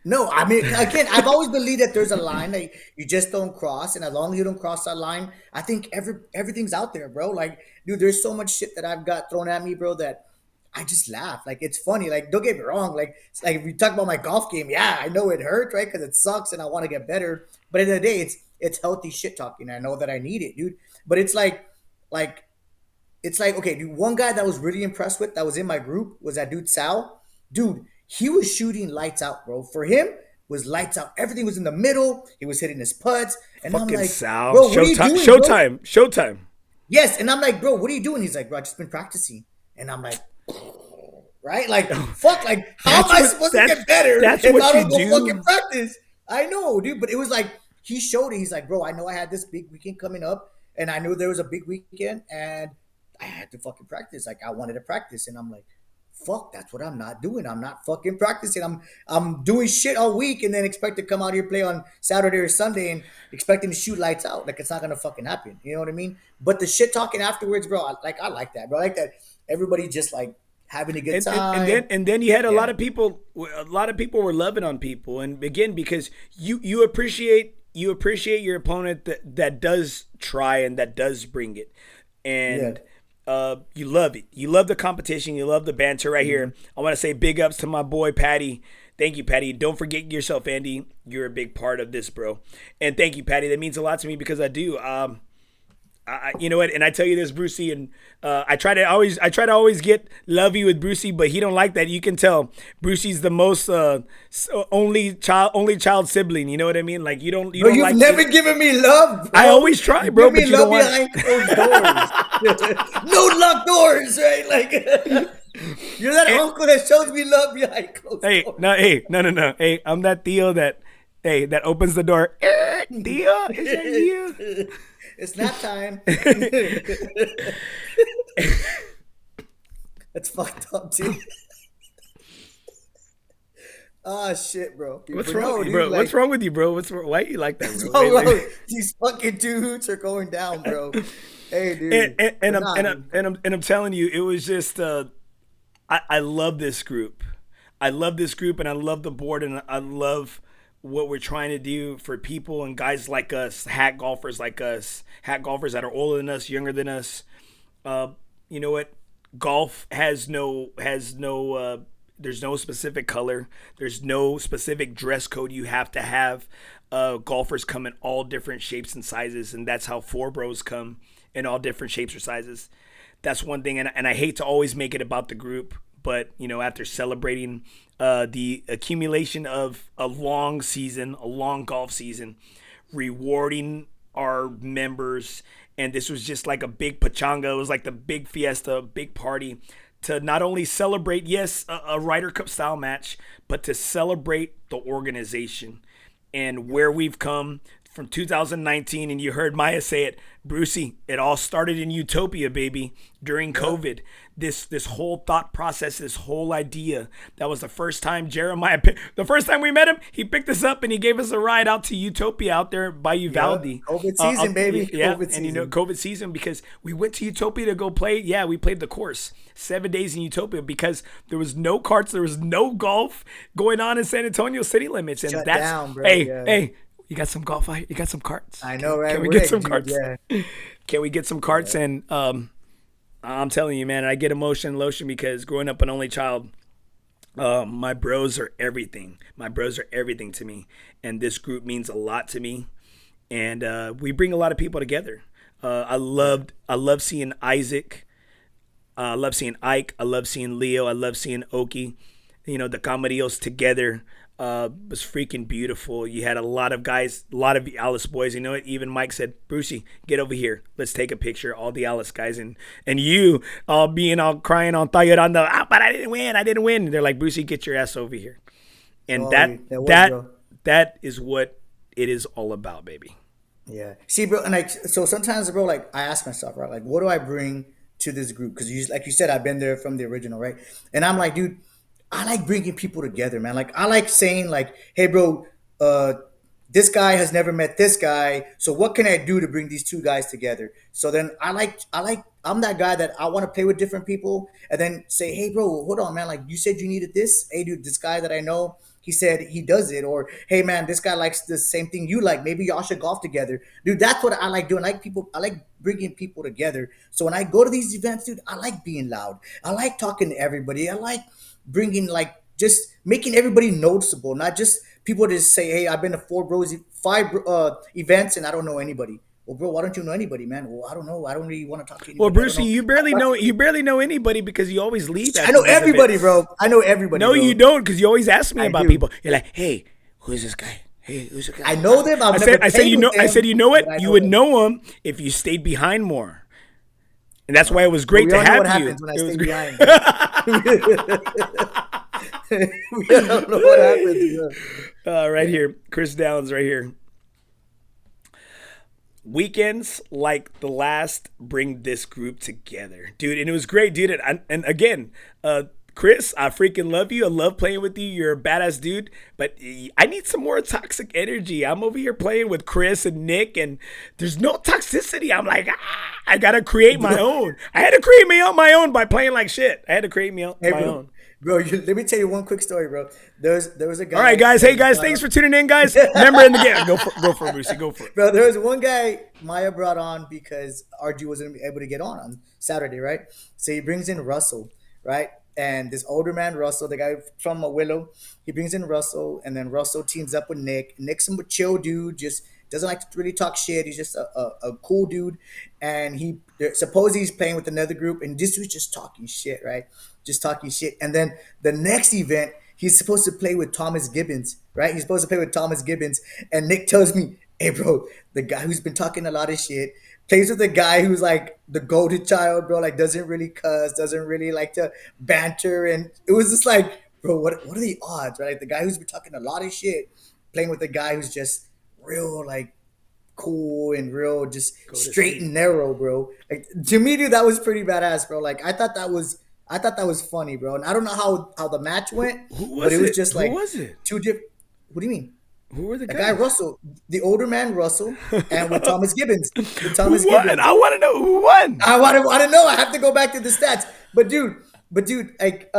No, I mean, again, I've always believed that there's a line that you just don't cross. And as long as you don't cross that line, I think everything's out there, bro. Like, dude, there's so much shit that I've got thrown at me, bro, that I just laugh. Like, it's funny. Like, don't get me wrong. Like, it's like if you talk about my golf game, I know it hurts, right? Because it sucks and I want to get better. But at the end of the day, it's healthy shit talking. I know that I need it, dude. But it's like, okay, dude, one guy that I was really impressed with that was in my group was that dude, Sal. Dude, he was shooting lights out, bro. For him, was lights out. Everything was in the middle. He was hitting his putts. And fucking I'm like, Sal. Bro, what are you doing, Showtime. Yes. And I'm like, bro, what are you doing? He's like, bro, I've just been practicing. And I'm like, right? Like, fuck, like, how am I supposed to get better if I don't go fucking practice? I know, dude. But it was like, he showed it. He's like, bro, I know I had this big weekend coming up, and I knew there was a big weekend, and I had to fucking practice. Like, I wanted to practice, and I'm like, fuck, that's what I'm not doing. I'm not fucking practicing. I'm doing shit all week and then expect to come out here, play on Saturday or Sunday and expecting to shoot lights out. Like, it's not going to fucking happen. You know what I mean? But the shit talking afterwards, bro, I like that, bro. I like that everybody just like having a good time. And then you had a lot of people were loving on people. And again, because you appreciate your opponent that does try and that does bring it. And you love it. You love the competition. You love the banter right here. I want to say big ups to my boy, Patty. Thank you, Patty. Don't forget yourself, Andy. You're a big part of this, bro. And thank you, Patty. That means a lot to me because I do. You know what? And I tell you this, Brucey, and I try to always get lovey with Brucey, but he don't like that. You can tell Brucey's the most only child sibling. You know what I mean? Like you've like never given me love, bro. I always try, bro. Give me love behind closed doors. No locked doors, right? Like you're that uncle that shows me love behind closed doors. No. Hey, I'm that Theo that opens the door. Theo, is that you? It's nap time. That's fucked up, dude. Oh shit, bro. What's wrong, dude, bro? Like, what's wrong with you, bro? Why are you like that, bro? These fucking dudes are going down, bro. Hey, dude. And I'm telling you, it was just I love this group. I love this group, and I love the board, and I love what we're trying to do for people and guys like us, hat golfers like us, hat golfers that are older than us, younger than us. You know what? Golf has no there's no specific color. There's no specific dress code you have to have. Golfers come in all different shapes and sizes, and that's how four bros come in all different shapes or sizes. That's one thing, and I hate to always make it about the group, but you know, after celebrating the accumulation of a long golf season, rewarding our members, and this was just like a big pachanga. It was like the big fiesta, a big party to not only celebrate, yes, a Ryder Cup style match, but to celebrate the organization and where we've come from 2019. And you heard Maya say it, Brucey, it all started in Utopia, baby, during COVID. This whole thought process, this whole idea, that was the first time the first time we met him, he picked us up and he gave us a ride out to Utopia out there by Uvalde. Yeah, COVID season, baby. Yeah, COVID season. And you know, COVID season, because we went to Utopia to go play. Yeah, we played the course 7 days in Utopia because there was no carts, there was no golf going on in San Antonio city limits. And Shut that's down, bro. Hey, you got some golf out here? You got some carts? I know, right? Can we get some carts? Yeah. Can we get some carts? Yeah. And I'm telling you, man, I get emotion and lotion because growing up an only child, my bros are everything. My bros are everything to me. And this group means a lot to me. And we bring a lot of people together. I love seeing Isaac. I love seeing Ike. I love seeing Leo. I love seeing Oki. You know, the Camarillos together. Was freaking beautiful. You had a lot of guys, a lot of Alice boys. You know what? Even Mike said, Brucey, get over here. Let's take a picture. All the Alice guys and you all being all crying on Tayoranda. But I didn't win. And they're like, Brucey, get your ass over here. And that is what it is all about, baby. Yeah. See, bro, and like, so sometimes, bro, like I ask myself, right, like, what do I bring to this group? Because like you said, I've been there from the original, right? And I'm like, dude, I like bringing people together, man. Like, I like saying, like, hey, bro, this guy has never met this guy. So what can I do to bring these two guys together? So then I'm that guy that I want to play with different people and then say, hey, bro, hold on, man. Like, you said you needed this. Hey, dude, this guy that I know, he said he does it. Or, hey, man, this guy likes the same thing you like. Maybe y'all should golf together. Dude, that's what I like doing. I like bringing people together. So when I go to these events, dude, I like being loud. I like talking to everybody. I like bringing, like, just making everybody noticeable, not just people just say, hey, I've been to 5 events and I don't know anybody. Well, bro, why don't you know anybody, man? Well, I don't know. I don't really want to talk to anybody. Well, Brucey, you barely know anybody because you always leave. I know everybody, bro. I know everybody. No, bro. You don't, because you always ask me about people. You're like, hey, who's this guy? Hey, who's this guy? I know them. I said, you know what? You would know them if you stayed behind more. And that's why it was great to have you. What happens when I stay behind? We don't know what happens. Right here, Chris Downs, right here. weekends like the last bring this group together, dude. And it was great, dude. And again, Chris, I freaking love you. I love playing with you. You're a badass dude, but I need some more toxic energy. I'm over here playing with Chris and Nick, and there's no toxicity. I'm like, I got to create my own. I had to create my own by playing like shit. I had to create my own. Bro, let me tell you one quick story, bro. There was a guy. All right, guys. Hey, guys. Thanks for tuning in, guys. Remember in the game. Go for it, Brucey. Go for it. Bro, there was one guy Maya brought on because RG wasn't able to get on Saturday, right? So he brings in Russell, right? And this older man, Russell, the guy from Willow, he brings in Russell, and then Russell teams up with Nick. Nick's a chill dude, just doesn't like to really talk shit. He's just a cool dude. And suppose he's playing with another group, and this was just talking shit, right? Just talking shit. And then the next event, he's supposed to play with Thomas Gibbons, right? He's supposed to play with Thomas Gibbons. And Nick tells me, hey, bro, the guy who's been talking a lot of shit plays with the guy who's like the golden child, bro, like doesn't really cuss, doesn't really like to banter. And it was just like, bro, what are the odds, right? Like the guy who's been talking a lot of shit playing with the guy who's just real, like, cool and real, just straight and narrow, bro. Like, to me, dude, that was pretty badass, bro. Like, I thought that was funny, bro. And I don't know how the match went, but it was just like, who was it? Two different. What do you mean? Who were the guys? guy Russell, the older man Russell, and with Thomas Gibbons. Gibbons. I want to know who won. I want to know. I have to go back to the stats. But dude, like,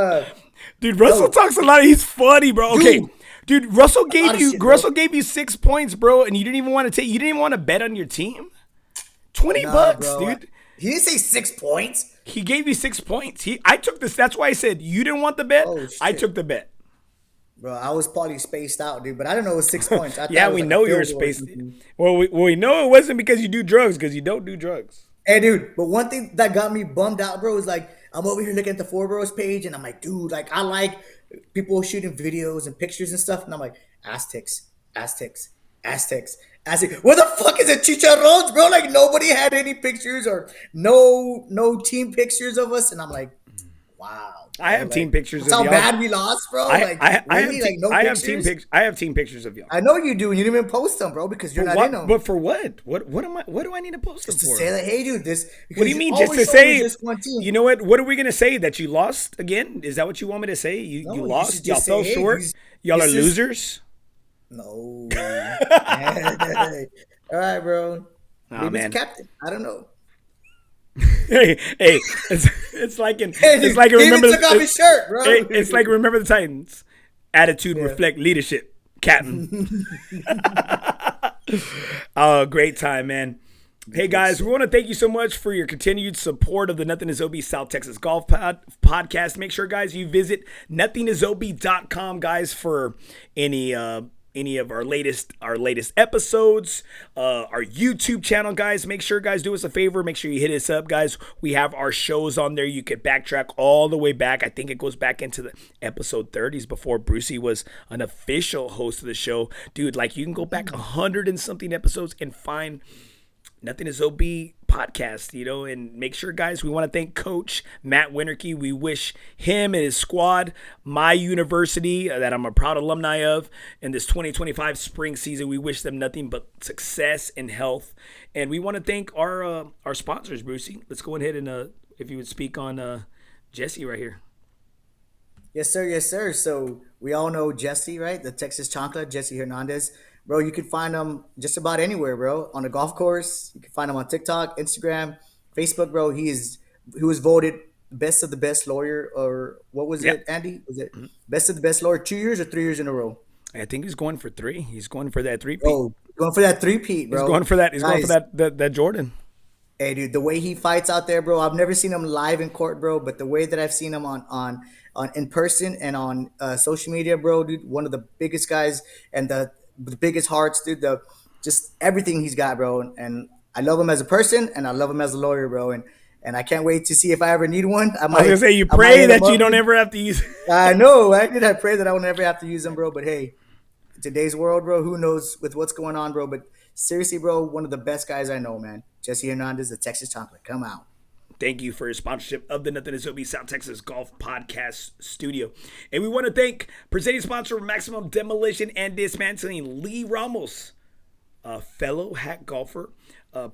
dude, Russell talks a lot. He's funny, bro. Okay, dude, Russell gave you 6 points, bro, and you didn't even want to bet on your team. $20, bro. Dude. He didn't say 6 points. He gave you 6 points. I took this. That's why I said you didn't want the bet. I took the bet. Bro, I was probably spaced out, dude, but I didn't know it was 6 points. Yeah, we know you were spaced. Well, we know it wasn't because you do drugs, because you don't do drugs. Hey, dude, but one thing that got me bummed out, bro, is like, I'm over here looking at the FOREBROS page, and I'm like, dude, like, I like people shooting videos and pictures and stuff, and I'm like, Aztecs. Where the fuck is the Chicharrones, bro? Like, nobody had any pictures or no team pictures of us, and I'm like, wow. I have team pictures of y'all. How bad we lost, bro. I have team pictures of y'all. I know you do, and you didn't even post them, bro, because you're not in them. But for what? What do I need to post them for? Just to say that, hey, dude, this. What do you mean? Just to say? You know what? What are we gonna say? That you lost again? Is that what you want me to say? You lost. Y'all fell short. Y'all are losers. No. All right, bro. Maybe it's captain. I don't know. hey, it's like remember took off his shirt, bro. It's like remember the Titans. Attitude reflect leadership, Captain. Oh, great time, man. Hey guys, we want to thank you so much for your continued support of the Nothing Is OB South Texas Golf Podcast. Make sure, guys, you visit nothingisob.com, guys, for any of our latest episodes, our YouTube channel, guys. Make sure, guys, do us a favor. Make sure you hit us up, guys. We have our shows on there. You can backtrack all the way back. I think it goes back into the episode 30s before Brucey was an official host of the show. Dude, like, you can go back 100 and something episodes and find Nothing Is OB podcast, and make sure, guys, we want to thank Coach Matt Wernecke. We wish him and his squad, my university that I'm a proud alumni of, in this 2025 spring season. We wish them nothing but success and health. And we want to thank our sponsors, Brucey. Let's go ahead and if you would speak on Jesse right here. Yes, sir. So we all know Jesse, right? The Texas Chancla, Jesse Hernandez. Bro, you can find him just about anywhere, bro. On the golf course, you can find him on TikTok, Instagram, Facebook, bro. He was voted best of the best lawyer, or what was it, Andy? Was it best of the best lawyer 2 years or 3 years in a row? I think he's going for 3. He's going for that 3-peat. Oh, going for that 3-peat, bro. He's going for that. He's going for that Jordan. Hey, dude, the way he fights out there, bro. I've never seen him live in court, bro, but the way that I've seen him on in person and on social media, bro, dude, one of the biggest guys and the biggest hearts, dude. Just everything he's got, bro. And I love him as a person, and I love him as a lawyer, bro. And I can't wait to see if I ever need one. I was gonna say, you pray that you don't ever have to use. I know, right? I pray that I will never have to use them, bro. But hey, today's world, bro. Who knows with what's going on, bro? But seriously, bro, one of the best guys I know, man. Jesse Hernandez, the Texas Chancla. Come out. Thank you for your sponsorship of the Nothing Is OB South Texas Golf Podcast Studio. And we want to thank presenting sponsor Maximum Demolition and Dismantling, Lee Ramos. fellow hack golfer,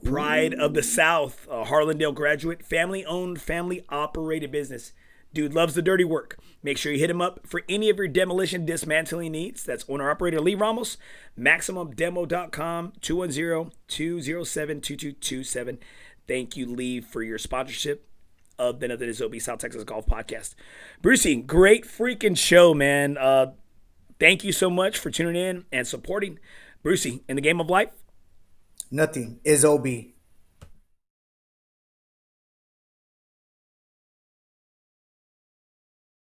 pride of the South, Harlandale graduate, family-owned, family-operated business. Dude loves the dirty work. Make sure you hit him up for any of your demolition dismantling needs. That's owner-operator Lee Ramos, MaximumDemo.com, 210-207-2227. Thank you, Lee, for your sponsorship of the Nothing Is OB South Texas Golf Podcast. Brucey, great freaking show, man. Thank you so much for tuning in and supporting Brucey in the game of life. Nothing is OB.